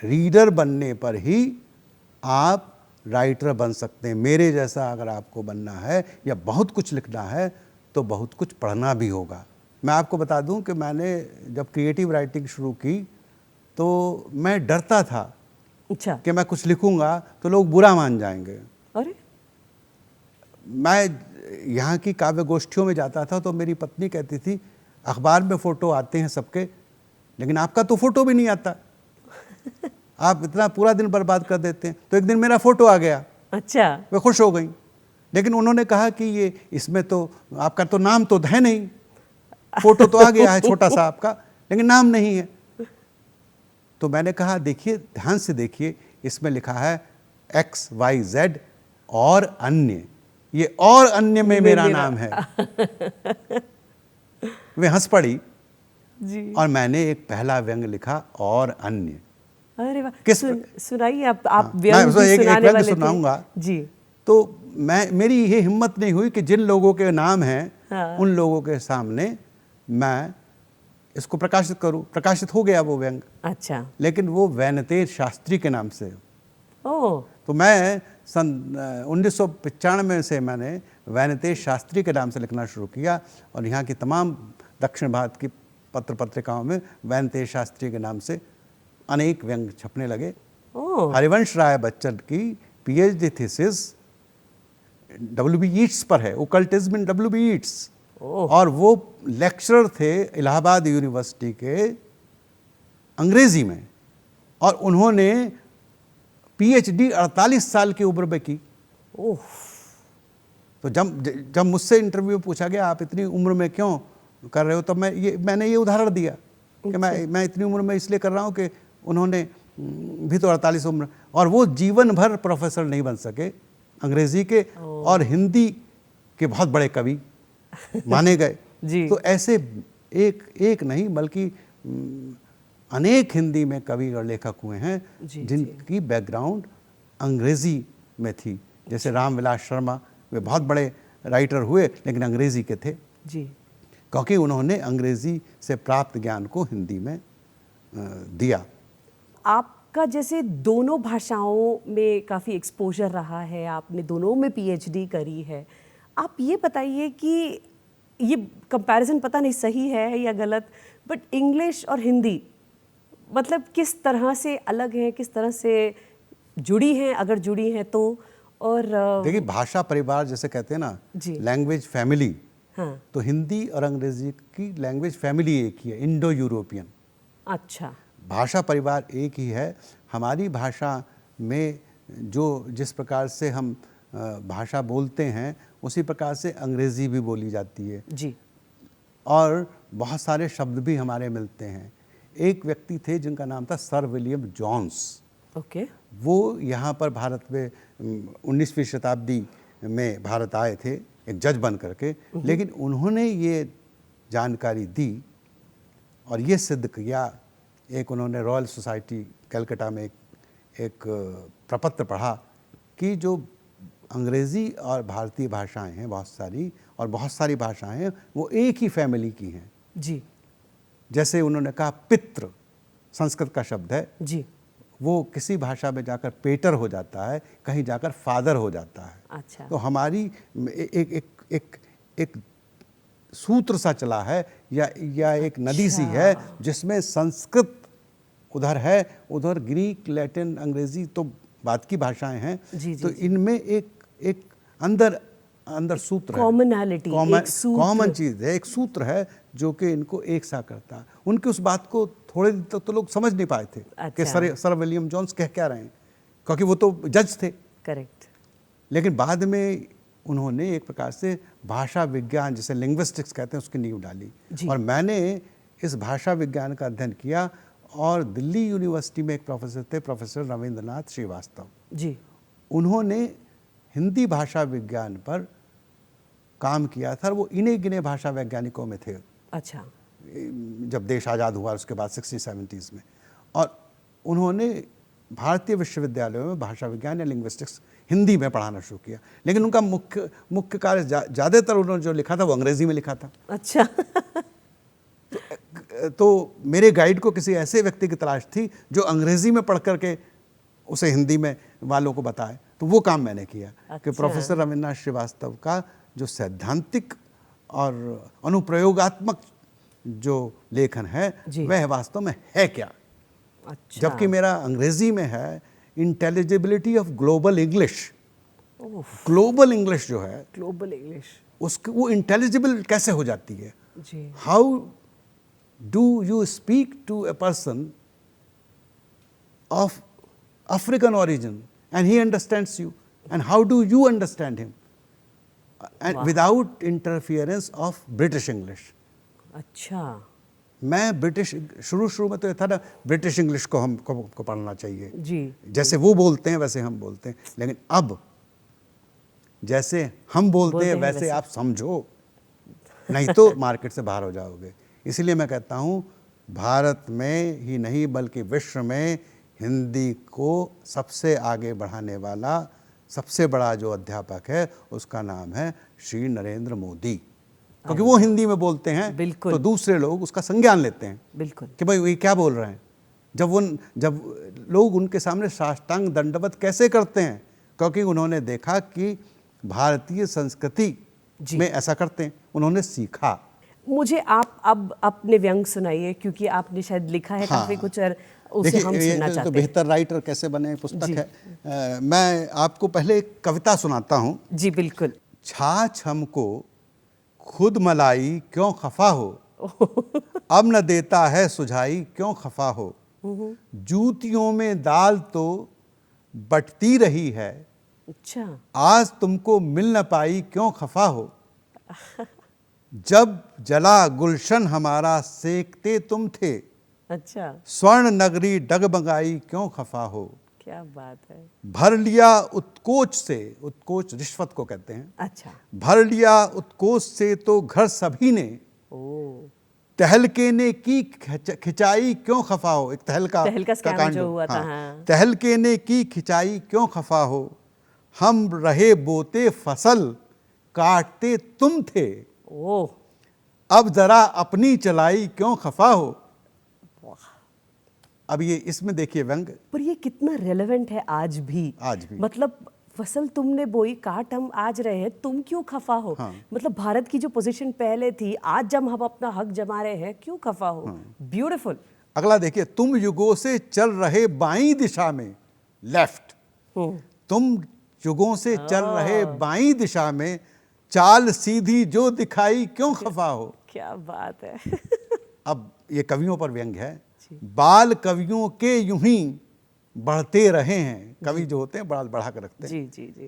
रीडर बनने पर ही आप राइटर बन सकते हैं। मेरे जैसा अगर आपको बनना है या बहुत कुछ लिखना है तो बहुत कुछ पढ़ना भी होगा। मैं आपको बता दूं कि मैंने जब क्रिएटिव राइटिंग शुरू की तो मैं डरता था अच्छा कि मैं कुछ लिखूंगा तो लोग बुरा मान जाएंगे। अरे, मैं यहाँ की काव्य गोष्ठियों में जाता था तो मेरी पत्नी कहती थी अखबार में फ़ोटो आते हैं सबके, लेकिन आपका तो फ़ोटो भी नहीं आता, आप इतना पूरा दिन बर्बाद कर देते हैं। तो एक दिन मेरा फ़ोटो आ गया। अच्छा। वे खुश हो गई, लेकिन उन्होंने कहा कि ये इसमें तो आपका तो नाम तो है नहीं, फ़ोटो तो आ गया है छोटा सा आपका, लेकिन नाम नहीं है। तो मैंने कहा देखिए, ध्यान से देखिए, इसमें लिखा है XYZ और अन्य, ये और अन्य में मेरा नाम है। वे हंस पड़ी जी। और मैंने एक पहला व्यंग लिखा और अन्य। अरे वाह, सुनाइए आप व्यंग भी सुनाने वाले सुनाऊंगा जी। तो मेरी ये हिम्मत नहीं हुई कि जिन लोगों के नाम हैं हाँ। उन लोगों के सामने मैं इसको प्रकाशित करूं। प्रकाशित हो गया वो व्यंग। अच्छा। लेकिन वो वैनतेश शास्त्री के नाम से। ओह। तो मैं सन 1995 से मैंने वैनतेश शास्त्री के नाम से लिखना शुरू किया और यहाँ की तमाम दक्षिण भारत की पत्र पत्रिकाओं में वैनतेय शास्त्री के नाम से अनेक व्यंग छपने लगे। ओह, हरिवंश राय बच्चन की पीएचडी थीसिस W.B. ईट्स पर है, ओकल्टिज्म इन W.B. ईट्स, और वो लेक्चरर थे इलाहाबाद यूनिवर्सिटी के अंग्रेजी में, और उन्होंने पीएचडी 48 साल की उम्र में की। ओह, तो जब मुझसे इंटरव्यू में पूछा गया आप इतनी उम्र में क्यों कर रहे हो, तो मैंने ये उदाहरण दिया कि मैं इतनी उम्र में इसलिए कर रहा हूँ कि उन्होंने भी तो 48 उम्र, और वो जीवन भर प्रोफेसर नहीं बन सके अंग्रेजी के, और हिंदी के बहुत बड़े कवि माने गए। जी। तो ऐसे एक नहीं बल्कि अनेक हिंदी में कवि और लेखक हुए हैं जिनकी बैकग्राउंड अंग्रेजी में थी। जैसे रामविलास शर्मा, वे बहुत बड़े राइटर हुए लेकिन अंग्रेजी के थे जी, क्योंकि उन्होंने अंग्रेजी से प्राप्त ज्ञान को हिंदी में दिया। आपका जैसे दोनों भाषाओं में काफ़ी एक्सपोजर रहा है, आपने दोनों में पीएचडी करी है, आप ये बताइए कि ये कंपैरिजन पता नहीं सही है या गलत, बट इंग्लिश और हिंदी मतलब किस तरह से अलग है, किस तरह से जुड़ी हैं, अगर जुड़ी हैं तो? और देखिए, भाषा परिवार जैसे कहते हैं ना, जी, लैंग्वेज फैमिली, हाँ, तो हिंदी और अंग्रेजी की लैंग्वेज फैमिली एक ही है, इंडो यूरोपियन। अच्छा, भाषा परिवार एक ही है। हमारी भाषा में जिस प्रकार से हम भाषा बोलते हैं उसी प्रकार से अंग्रेजी भी बोली जाती है जी, और बहुत सारे शब्द भी हमारे मिलते हैं। एक व्यक्ति थे जिनका नाम था सर विलियम जोन्स। ओके, वो यहाँ पर भारत में 19वीं शताब्दी में भारत आए थे एक जज बन करके, लेकिन उन्होंने ये जानकारी दी और ये सिद्ध किया। एक उन्होंने रॉयल सोसाइटी कलकत्ता में एक प्रपत्र पढ़ा कि जो अंग्रेज़ी और भारतीय भाषाएं हैं बहुत सारी भाषाएं हैं वो एक ही फैमिली की हैं। जी, जैसे उन्होंने कहा पितृ संस्कृत का शब्द है, जी, वो किसी भाषा में जाकर पेटर हो जाता है, कहीं जाकर फादर हो जाता है। अच्छा, तो हमारी एक सूत्र सा चला है या एक नदी सी है जिसमें संस्कृत उधर है, उधर ग्रीक, लैटिन, अंग्रेजी तो बात की भाषाएं हैं। जी, तो इनमें एक अंदर सूत्र है, कॉमनैलिटी, एक सूत्र, कॉमन चीज है, एक सूत्र है जो कि इनको एक सा करता है। उनकी उस बात को थोड़े दिन तक तो लोग समझ नहीं पाए थे कि सर विलियम जोन्स कह क्या रहे हैं, क्योंकि वो तो जज थे। करेक्ट, लेकिन बाद में उन्होंने एक प्रकार से भाषा विज्ञान जिसे लिंग्विस्टिक्स कहते हैं उसकी नींव डाली। और मैंने इस भाषा विज्ञान का अध्ययन किया और दिल्ली यूनिवर्सिटी में एक प्रोफेसर थे, प्रोफेसर रविंद्रनाथ श्रीवास्तव जी, उन्होंने हिंदी भाषा विज्ञान पर काम किया था। वो इन्हीं गिने भाषा वैज्ञानिकों में थे अच्छा, जब देश आज़ाद हुआ उसके बाद 60-70s में। और उन्होंने भारतीय विश्वविद्यालयों में भाषा विज्ञान या लिंग्विस्टिक्स हिंदी में पढ़ाना शुरू किया। लेकिन उनका मुख्य कार्य ज़्यादातर उन्होंने जो लिखा था वो अंग्रेजी में लिखा था। अच्छा तो मेरे गाइड को किसी ऐसे व्यक्ति की तलाश थी जो अंग्रेजी में पढ़ करके उसे हिंदी में वालों को बताए। तो वो काम मैंने किया कि प्रोफेसर रविन्द्रनाथ श्रीवास्तव का जो सैद्धांतिक और अनुप्रयोगात्मक जो लेखन है वह वास्तव में है क्या। अच्छा, जबकि मेरा अंग्रेजी में है intelligibility of global English. Global English जो है, ग्लोबल इंग्लिश, उसको वो इंटेलिजिबल कैसे हो जाती है। जी, how do you speak to a person of African origin and he understands you, and how do you understand him, and without interference of British English. अच्छा, मैं ब्रिटिश शुरू में तो ये था ना ब्रिटिश इंग्लिश को हमको पढ़ना चाहिए जी, जैसे वो बोलते हैं वैसे हम बोलते हैं। लेकिन अब जैसे हम बोलते हैं वैसे आप समझो, नहीं तो मार्केट से बाहर हो जाओगे। इसलिए मैं कहता हूँ भारत में ही नहीं बल्कि विश्व में हिंदी को सबसे आगे बढ़ाने वाला सबसे बड़ा जो अध्यापक है उसका नाम है श्री नरेंद्र मोदी, क्योंकि वो हिंदी में बोलते हैं तो दूसरे लोग उसका संज्ञान लेते हैं बिल्कुल कि भाई ये क्या बोल रहे हैं। जब लोग उनके सामने साष्टांग दंडवत कैसे करते हैं, क्योंकि उन्होंने देखा कि भारतीय संस्कृति में ऐसा करते हैं, उन्होंने सीखा। मुझे आप अब अपने व्यंग सुनाइए, क्योंकि आपने शायद लिखा है काफी कुछ और उसे देखिए, हम ये सुनना तो चाहते हैं। बेहतर राइटर कैसे बने पुस्तक जी। है। मैं आपको पहले एक कविता सुनाता हूँ। जी बिल्कुल। छाछ हमको खुद मलाई क्यों खफा हो, अब न देता है सुझाई क्यों खफा हो। जूतियों में दाल तो बटती रही है, अच्छा। आज तुमको मिल न पाई क्यों खफा हो। जब जला गुलशन हमारा सेकते तुम थे, अच्छा, स्वर्ण नगरी डगमगाई क्यों खफा हो। क्या बात है। भर लिया उत्कोच से, उत्कोच रिश्वत को कहते हैं, अच्छा। भर लिया उत्कोच से तो घर सभी ने, ओ, तहलके ने की खिंचाई क्यों खफा हो। एक तहलका तहलका का स्कैम कांड जो हो। हुआ था, हाँ, हाँ। तहलके ने की खिंचाई क्यों खफा हो। हम रहे बोते फसल काटते तुम थे, ओ, अब जरा अपनी चलाई क्यों खफा हो। अब ये इसमें देखिए व्यंग, पर ये कितना रेलेवेंट है आज भी। आज भी। मतलब फसल तुमने बोई, काट हम आज रहे हैं, तुम क्यों खफा हो। हाँ। मतलब भारत की जो पोजीशन पहले थी, आज जब हम अपना हक जमा रहे हैं, क्यों खफा हो। ब्यूटीफुल। अगला देखिए, तुम युगों से चल रहे बाईं दिशा में, लेफ्ट, तुम युगों से चल रहे बाईं दिशा में, चाल सीधी जो दिखाई क्यों खफा हो। क्या बात है। अब ये कवियों पर व्यंग है। बाल कवियों के यूं ही बढ़ते रहे हैं, कवि जो होते हैं बढ़ा कर रखते हैं। जी जी जी।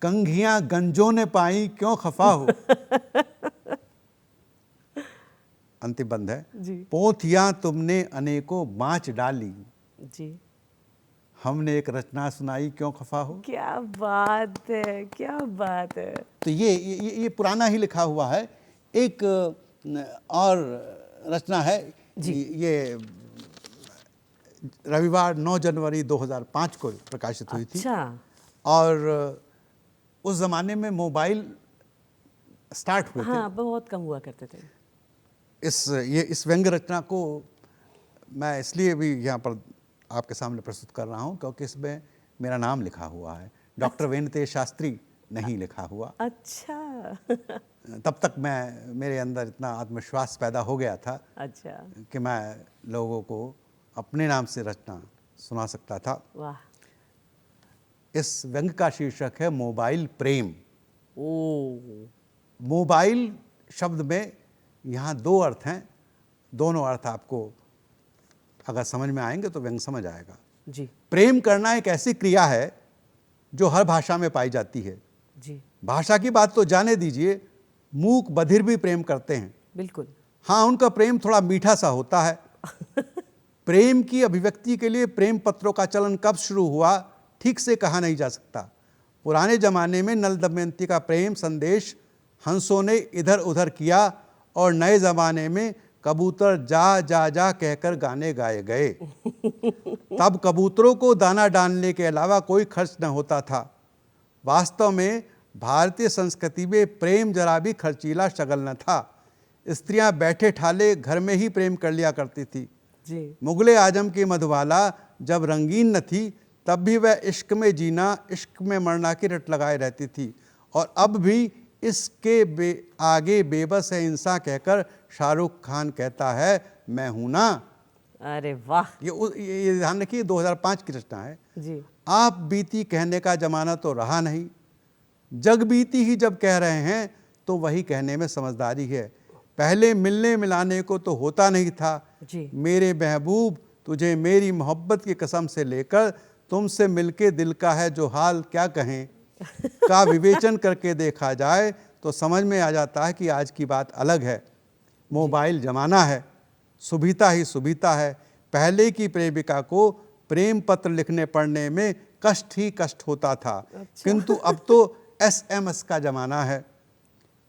कंघियां गंजों ने पाई क्यों खफा हो। अंतिम बंद है। जी पोथियां तुमने अनेकों बाँच डाली, जी। हमने एक रचना सुनाई क्यों खफा हो। क्या बात है, क्या बात है। तो ये पुराना ही लिखा हुआ है। एक और रचना है जी। ये रविवार 9 जनवरी 2005 को प्रकाशित हुई थी। अच्छा। और उस ज़माने में मोबाइल स्टार्ट हुए थे। हाँ, बहुत कम हुआ करते थे। इस व्यंग्य रचना को मैं इसलिए भी यहाँ पर आपके सामने प्रस्तुत कर रहा हूँ क्योंकि इसमें मेरा नाम लिखा हुआ है, डॉक्टर वेंकटेश शास्त्री नहीं लिखा हुआ। अच्छा। तब तक मेरे अंदर इतना आत्मविश्वास पैदा हो गया था अच्छा। कि मैं लोगों को अपने नाम से रचना सुना सकता था। वाह। इस व्यंग्य का शीर्षक है मोबाइल प्रेम। ओ, मोबाइल शब्द में यहाँ दो अर्थ हैं, दोनों अर्थ आपको अगर समझ में आएंगे तो व्यंग्य समझ आएगा। जी प्रेम करना एक ऐसी क्रिया है जो हर भाषा में पाई जाती है। जी भाषा की बात तो जाने दीजिए, मूक बधिर भी प्रेम करते हैं। बिल्कुल। हाँ, उनका प्रेम थोड़ा मीठा सा होता है। प्रेम की अभिव्यक्ति के लिए प्रेम पत्रों का चलन कब शुरू हुआ ठीक से कहा नहीं जा सकता। पुराने जमाने में नल दमयंती का प्रेम संदेश हंसों ने इधर उधर किया और नए जमाने में कबूतर जा जा जा कहकर गाने गाए गए। तब कबूतरों को दाना डालने के अलावा कोई खर्च न होता था। वास्तव में भारतीय संस्कृति में प्रेम जरा भी खर्चीला शगल न था। स्त्रियां बैठे ठाले घर में ही प्रेम कर लिया करती थी। जी मुगले आजम की मधुबाला जब रंगीन न थी तब भी वह इश्क में जीना, इश्क में मरना की रट लगाए रहती थी। और अब भी इसके आगे बेबस है इंसान कहकर शाहरुख खान कहता है मैं हूं ना। अरे वाह। ये ध्यान रखिए 2005 की रचना है। जी आप बीती कहने का जमाना तो रहा नहीं, जग बीती ही जब कह रहे हैं तो वही कहने में समझदारी है। पहले मिलने मिलाने को तो होता नहीं था। जी मेरे महबूब तुझे मेरी मोहब्बत की कसम से लेकर तुमसे मिलके दिल का है जो हाल क्या कहें का विवेचन करके देखा जाए तो समझ में आ जाता है कि आज की बात अलग है। मोबाइल जमाना है, सुविधा ही सुविधा है। पहले की प्रेमिका को प्रेम पत्र लिखने पढ़ने में कष्ट ही कष्ट होता था। किंतु अब तो SMS का जमाना है।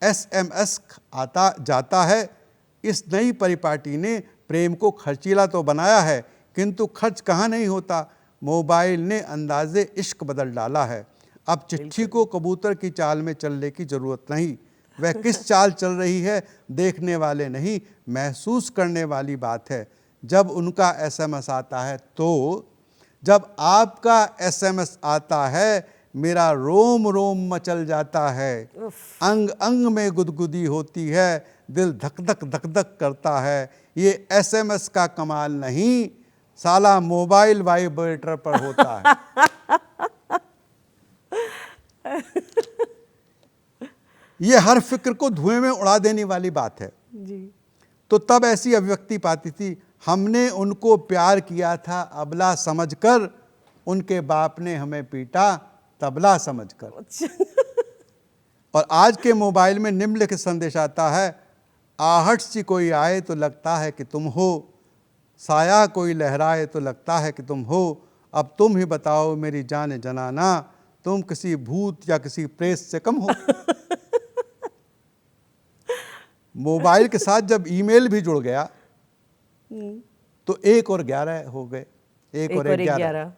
SMS आता जाता है। इस नई परिपाटी ने प्रेम को खर्चीला तो बनाया है किंतु खर्च कहाँ नहीं होता। मोबाइल ने अंदाजे इश्क बदल डाला है। अब चिट्ठी को कबूतर की चाल में चलने की ज़रूरत नहीं। वह किस चाल चल रही है देखने वाले नहीं, महसूस करने वाली बात है। जब उनका SMS आता है तो जब आपका SMS आता है मेरा रोम रोम मचल जाता है, अंग अंग में गुदगुदी होती है। दिल धक धक धक धक करता है। ये SMS का कमाल नहीं, साला मोबाइल वाइब्रेटर पर होता है। ये हर फिक्र को धुएं में उड़ा देने वाली बात है। जी। तो तब ऐसी अभिव्यक्ति पाती थी, हमने उनको प्यार किया था अबला समझकर, उनके बाप ने हमें पीटा तबला समझकर। अच्छा। और आज के मोबाइल में निम्नलिखित संदेश आता है, आहट सी कोई आए तो लगता है कि तुम हो, साया कोई लहराए तो लगता है कि तुम हो, अब तुम ही बताओ मेरी जान जनाना, तुम किसी भूत या किसी प्रेत से कम हो। मोबाइल के साथ जब ईमेल भी जुड़ गया तो 1 और 11 हो गए। 1 और 11।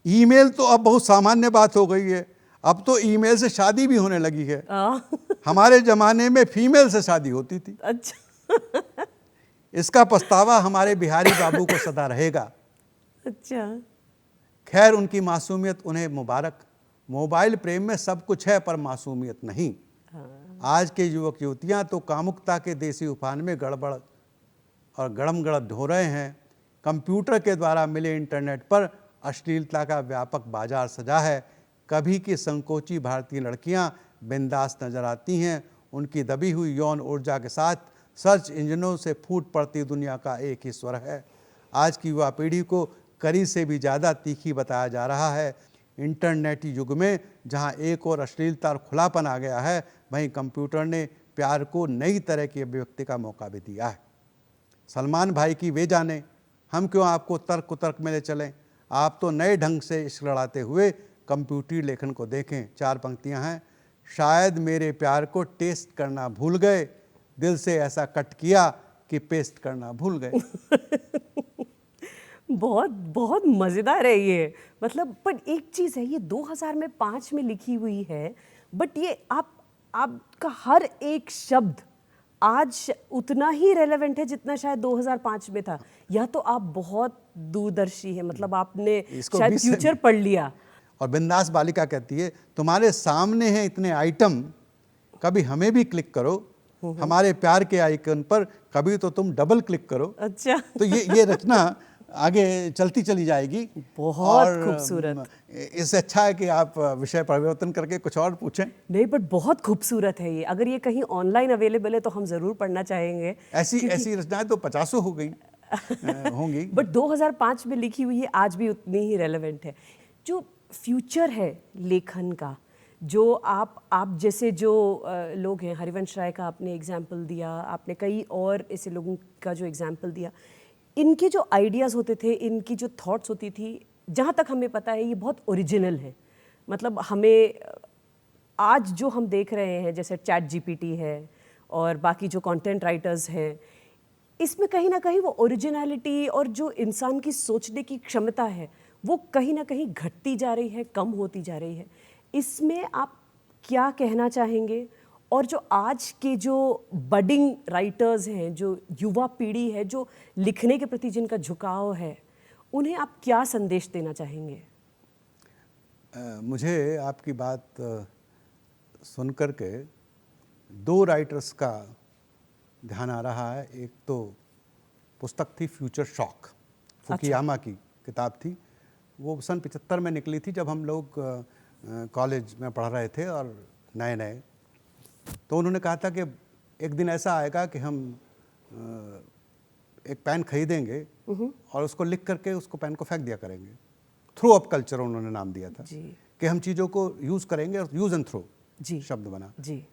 ईमेल तो अब बहुत सामान्य बात हो गई है। अब तो ईमेल से शादी भी होने लगी है। हमारे जमाने में फीमेल से शादी होती थी। अच्छा। इसका पछतावा हमारे बिहारी बाबू को सदा रहेगा। अच्छा। खैर, उनकी मासूमियत उन्हें मुबारक। मोबाइल प्रेम में सब कुछ है पर मासूमियत नहीं। आज के युवक युवतियां तो कामुकता के देसी उफान में गड़बड़ और गड़म गड़ब हो रहे हैं। कंप्यूटर के द्वारा मिले इंटरनेट पर अश्लीलता का व्यापक बाजार सजा है। कभी की संकोची भारतीय लड़कियां बिंदास नजर आती हैं। उनकी दबी हुई यौन ऊर्जा के साथ सर्च इंजनों से फूट पड़ती दुनिया का एक ही स्वर है। आज की युवा पीढ़ी को करी से भी ज़्यादा तीखी बताया जा रहा है। इंटरनेटी युग में जहां एक और अश्लीलता और खुलापन आ गया है, वहीं कंप्यूटर ने प्यार को नई तरह की अभिव्यक्ति का मौका भी दिया है। सलमान भाई की वे जाने, हम क्यों आपको तर्क कुतर्क में ले चलें। आप तो नए ढंग से इश्क लड़ाते हुए कंप्यूटरी लेखन को देखें। 4 पंक्तियां हैं, शायद मेरे प्यार को टेस्ट करना भूल गए, दिल से ऐसा कट किया कि पेस्ट करना भूल गए। बहुत बहुत मज़ेदार है ये। मतलब पर एक चीज़ है, ये 2005 में लिखी हुई है, बट ये आपका हर एक शब्द आज उतना ही रेलेवेंट है जितना शायद 2005 में था। या तो आप बहुत दूरदर्शी हैं, मतलब आपने शायद फ्यूचर पढ़ लिया। और बिंदास बालिका कहती है, तुम्हारे सामने हैं इतने आइटम, कभी हमें भी क्लिक करो, हमारे प्यार के आइकन पर कभी तो तुम डबल क्लिक करो। अच्छा। तो ये रचना आगे चलती चली जाएगी। बहुत खूबसूरत। इससे अच्छा है कि आप विषय परिवर्तन करके कुछ और पूछें। नहीं, बट बहुत खूबसूरत है ये। अगर ये कहीं ऑनलाइन अवेलेबल है तो हम ज़रूर पढ़ना चाहेंगे। ऐसी रचनाएं तो 50 हो गई होंगी। बट 2005 में लिखी हुई है, आज भी उतनी ही रेलेवेंट है। जो फ्यूचर है लेखन का, जो आप जैसे जो लोग हैं, हरिवंश राय का आपने एग्जाम्पल दिया, आपने कई और ऐसे लोगों का जो एग्जाम्पल दिया, इनके जो आइडियाज़ होते थे, इनकी जो थॉट्स होती थी, जहाँ तक हमें पता है ये बहुत ओरिजिनल है। मतलब हमें आज जो हम देख रहे हैं, जैसे ChatGPT है और बाकी जो कंटेंट राइटर्स हैं, इसमें कहीं ना कहीं वो ओरिजिनलिटी और जो इंसान की सोचने की क्षमता है वो कहीं ना कहीं घटती जा रही है, कम होती जा रही है। इसमें आप क्या कहना चाहेंगे? और जो आज के जो बडिंग राइटर्स हैं, जो युवा पीढ़ी है, जो लिखने के प्रति जिनका झुकाव है, उन्हें आप क्या संदेश देना चाहेंगे? मुझे आपकी बात सुन कर के 2 राइटर्स का ध्यान आ रहा है। एक तो पुस्तक थी फ्यूचर शॉक, फुकुयामा की किताब थी। वो सन 75 में निकली थी, जब हम लोग कॉलेज में पढ़ रहे थे और नए। तो उन्होंने कहा था कि एक दिन ऐसा आएगा कि हम एक पेन खरीदेंगे और उसको लिख करके उसको पेन को फेंक दिया करेंगे। थ्रो अप कल्चर उन्होंने नाम दिया था कि हम चीज़ों को यूज़ करेंगे, और यूज़ एंड थ्रो शब्द बना जी।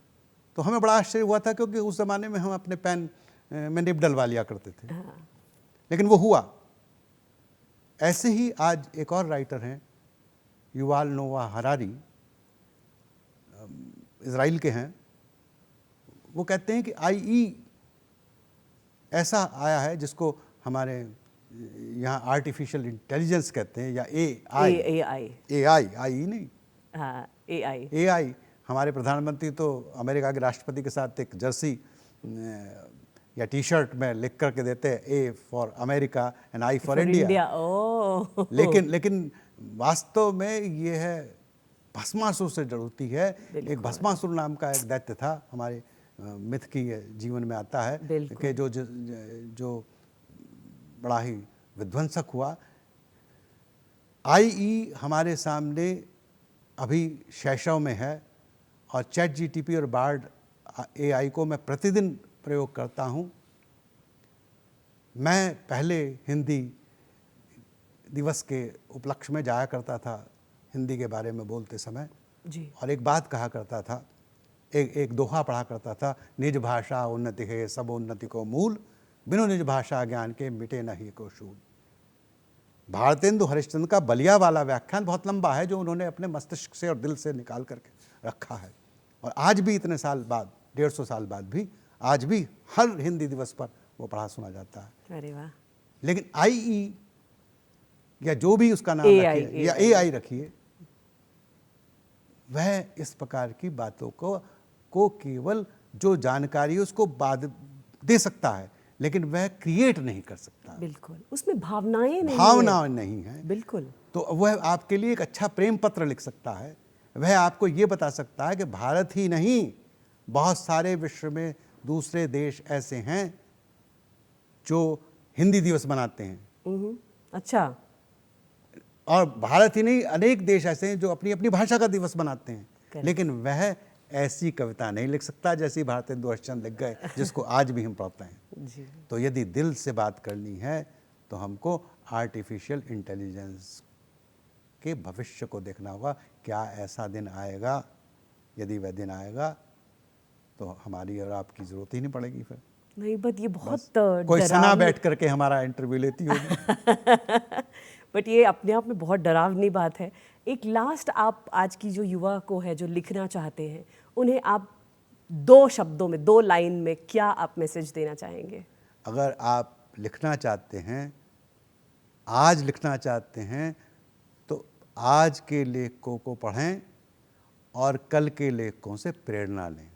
तो हमें बड़ा आश्चर्य हुआ था, क्योंकि उस ज़माने में हम अपने पेन में निब डलवा लिया करते थे। लेकिन वो हुआ। ऐसे ही आज एक और राइटर हैं, युवाल नोआ हरारी, इज़राइल के हैं। वो कहते हैं कि IE ऐसा आया है जिसको हमारे यहाँ आर्टिफिशियल इंटेलिजेंस कहते हैं, या AI IE नहीं, हाँ AI। हमारे प्रधानमंत्री तो अमेरिका के राष्ट्रपति के साथ एक जर्सी या टी-शर्ट में लिख करके देते हैं, A for America and I for India. लेकिन वास्तव में ये है, भस्मासुर से जुड़ती है। एक भस्मासुर नाम का एक दैत्य था हमारे मिथ की जीवन में आता है बिल्कुल। कि जो बड़ा ही विध्वंसक हुआ। आईई हमारे सामने अभी शैशव में है और चैट जीटीपी और बार्ड एआई को मैं प्रतिदिन प्रयोग करता हूँ। मैं पहले हिंदी दिवस के उपलक्ष्य में जाया करता था हिंदी के बारे में बोलते समय, जी। और एक बात कहा करता था, एक दोहा पढ़ा करता था, निज भाषा उन्नति है सब उन्नति को मूल, बिनु निज भाषा ज्ञान के मिटे नहीं को शूल। भारतेंदु हरिश्चंद्र का बलिया वाला व्याख्यान बहुत लंबा है जो उन्होंने अपने मस्तिष्क से और दिल से निकाल करके रखा है, और आज भी इतने साल बाद, 150 साल बाद भी आज भी हर हिंदी दिवस पर वो पढ़ा सुना जाता है। अरे वाह। लेकिन आईई या जो भी उसका नाम AI रखिए या एआई रखिए, वह इस प्रकार की बातों को केवल जो जानकारी उसको बाद दे सकता है, लेकिन वह क्रिएट नहीं कर सकता। बिल्कुल, उसमें भावनाएं नहीं भावना नहीं है। बिल्कुल। तो वह आपके लिए एक अच्छा प्रेम पत्र लिख सकता है, वह आपको ये बता सकता है कि भारत ही नहीं, बहुत सारे विश्व में दूसरे देश ऐसे हैं जो हिंदी दिवस मनाते हैं। अच्छा। और भारत ही नहीं, अनेक देश ऐसे हैं जो अपनी अपनी भाषा का दिवस मनाते हैं, लेकिन वह ऐसी कविता नहीं लिख सकता जैसी भारतेंदु हरिश्चंद्र लिख गए, जिसको आज भी हम पढ़ते हैं। जी। तो यदि दिल से बात करनी है तो हमको आर्टिफिशियल इंटेलिजेंस के भविष्य को देखना होगा। क्या ऐसा दिन आएगा? यदि वह दिन आएगा तो हमारी और आपकी जरूरत ही नहीं पड़ेगी फिर। नहीं, बट ये बहुत कोई सना बैठ करके हमारा इंटरव्यू लेती होगी। बट ये अपने आप में बहुत डरावनी बात है। एक लास्ट, आप आज की जो युवा को है जो लिखना चाहते हैं, उन्हें आप 2 शब्दों में, 2 लाइन में क्या आप मैसेज देना चाहेंगे? अगर आप लिखना चाहते हैं, आज लिखना चाहते हैं, तो आज के लेखकों को पढ़ें और कल के लेखकों से प्रेरणा लें।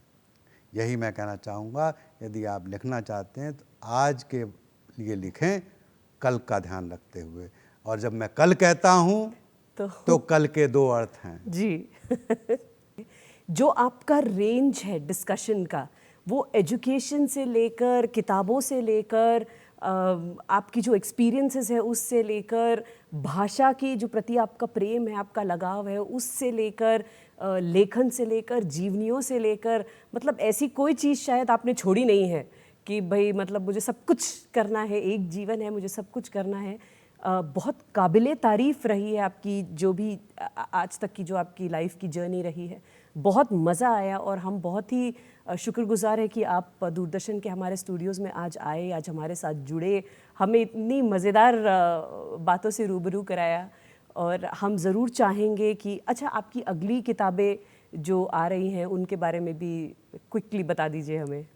यही मैं कहना चाहूँगा। यदि आप लिखना चाहते हैं तो आज के लिए लिखें, कल का ध्यान रखते हुए। और जब मैं कल कहता हूँ तो कल के 2 अर्थ हैं। जी। जो आपका रेंज है डिस्कशन का, वो एजुकेशन से लेकर, किताबों से लेकर, आपकी जो एक्सपीरियंसेस है उससे लेकर, भाषा की जो प्रति आपका प्रेम है, आपका लगाव है, उससे लेकर, लेखन से लेकर, जीवनियों से लेकर, मतलब ऐसी कोई चीज़ शायद आपने छोड़ी नहीं है कि भाई मतलब मुझे सब कुछ करना है, एक जीवन है, मुझे सब कुछ करना है। बहुत काबिले तारीफ़ रही है आपकी जो भी आज तक की जो आपकी लाइफ की जर्नी रही है। बहुत मज़ा आया और हम बहुत ही शुक्रगुजार हैं कि आप दूरदर्शन के हमारे स्टूडियोज़ में आज आए, आज हमारे साथ जुड़े, हमें इतनी मज़ेदार बातों से रूबरू कराया। और हम ज़रूर चाहेंगे कि अच्छा, आपकी अगली किताबें जो आ रही हैं उनके बारे में भी क्विकली बता दीजिए हमें।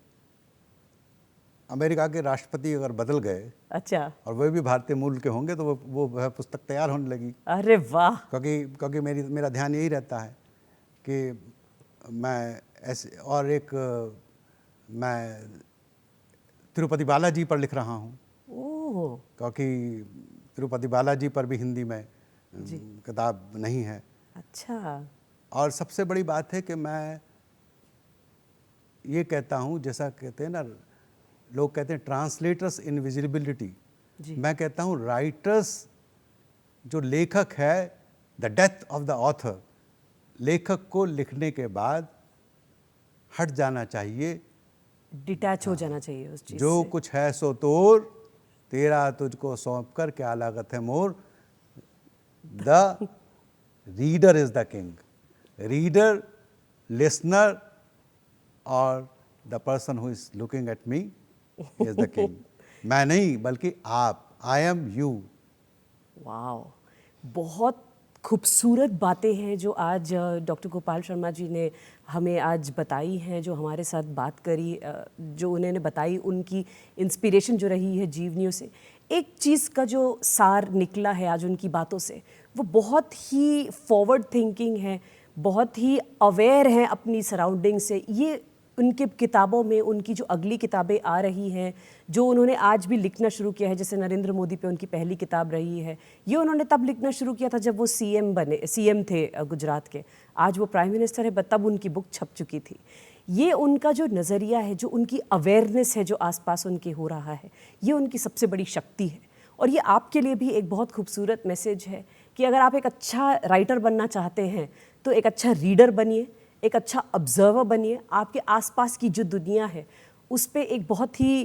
अमेरिका के राष्ट्रपति अगर बदल गए, अच्छा, और वह भी भारतीय मूल के होंगे, तो वो पुस्तक तैयार होने लगी। अरे वाह। क्योंकि मेरा ध्यान यही रहता है कि मैं ऐसे, और एक मैं तिरुपति बालाजी पर लिख रहा हूँ। ओह। क्योंकि तिरुपति बालाजी पर भी हिंदी में किताब नहीं है। अच्छा। और सबसे बड़ी बात है कि मैं ये कहता हूँ, जैसा कहते हैं ना, लोग कहते हैं ट्रांसलेटर्स इनविजिबिलिटी, मैं कहता हूँ राइटर्स, जो लेखक है, the death of the author, लेखक को लिखने के बाद हट जाना चाहिए, डिटैच हो जाना चाहिए उस चीज़ जो से। कुछ है सो तोर, तेरा तुझको सौंप कर क्या लागत है मोर। The reader is the king. Reader, listener और the person who is looking at me is the king. मैं नहीं, बल्कि आप, आई एम यू। वाओ, बहुत खूबसूरत बातें हैं जो आज डॉक्टर गोपाल शर्मा जी ने हमें आज बताई हैं, जो हमारे साथ बात करी, जो उन्होंने बताई, उनकी इंस्पिरेशन जो रही है जीवनियों से। एक चीज़ का जो सार निकला है आज उनकी बातों से, वो बहुत ही फॉरवर्ड थिंकिंग है, बहुत ही अवेयर हैं अपनी सराउंडिंग से। ये उनके किताबों में, उनकी जो अगली किताबें आ रही हैं, जो उन्होंने आज भी लिखना शुरू किया है, जैसे नरेंद्र मोदी पे उनकी पहली किताब रही है, ये उन्होंने तब लिखना शुरू किया था जब वो सीएम थे गुजरात के। आज वो प्राइम मिनिस्टर है, तब उनकी बुक छप चुकी थी। ये उनका जो नज़रिया है, जो उनकी अवेयरनेस है, जो आसपास उनके हो रहा है, ये उनकी सबसे बड़ी शक्ति है। और ये आपके लिए भी एक बहुत खूबसूरत मैसेज है कि अगर आप एक अच्छा राइटर बनना चाहते हैं तो एक अच्छा रीडर बनिए, एक अच्छा ऑब्जर्वर बनिए, आपके आसपास की जो दुनिया है उस पर एक बहुत ही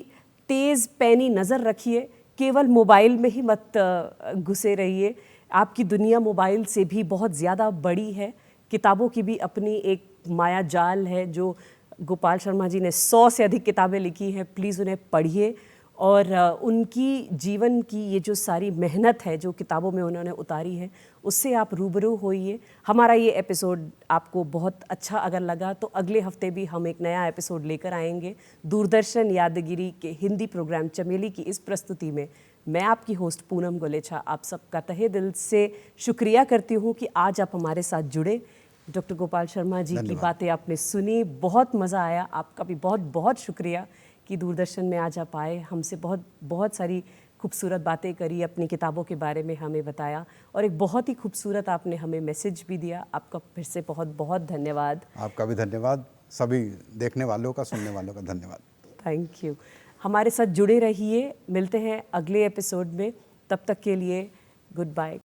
तेज़ पैनी नज़र रखिए, केवल मोबाइल में ही मत घुसे रहिए। आपकी दुनिया मोबाइल से भी बहुत ज़्यादा बड़ी है। किताबों की भी अपनी एक माया जाल है। जो गोपाल शर्मा जी ने 100 से अधिक किताबें लिखी हैं, प्लीज़ उन्हें पढ़िए और उनकी जीवन की ये जो सारी मेहनत है जो किताबों में उन्होंने उतारी है उससे आप रूबरू होइए। हमारा ये एपिसोड आपको बहुत अच्छा अगर लगा तो अगले हफ्ते भी हम एक नया एपिसोड लेकर आएंगे। दूरदर्शन यादगिरी के हिंदी प्रोग्राम चमेली की इस प्रस्तुति में मैं आपकी होस्ट पूनम गोलेछा आप सबका तहे दिल से शुक्रिया करती हूँ कि आज आप हमारे साथ जुड़े। डॉक्टर गोपाल शर्मा जी की बातें आपने सुनी, बहुत मज़ा आया। आपका भी बहुत बहुत शुक्रिया कि दूरदर्शन में आज आप आए, हमसे बहुत बहुत सारी खूबसूरत बातें करी, अपनी किताबों के बारे में हमें बताया और एक बहुत ही खूबसूरत आपने हमें मैसेज भी दिया। आपका फिर से बहुत बहुत धन्यवाद। आपका भी धन्यवाद, सभी देखने वालों का, सुनने वालों का धन्यवाद। Thank you. हमारे साथ जुड़े रहिए, मिलते हैं अगले एपिसोड में। तब तक के लिए गुड बाय।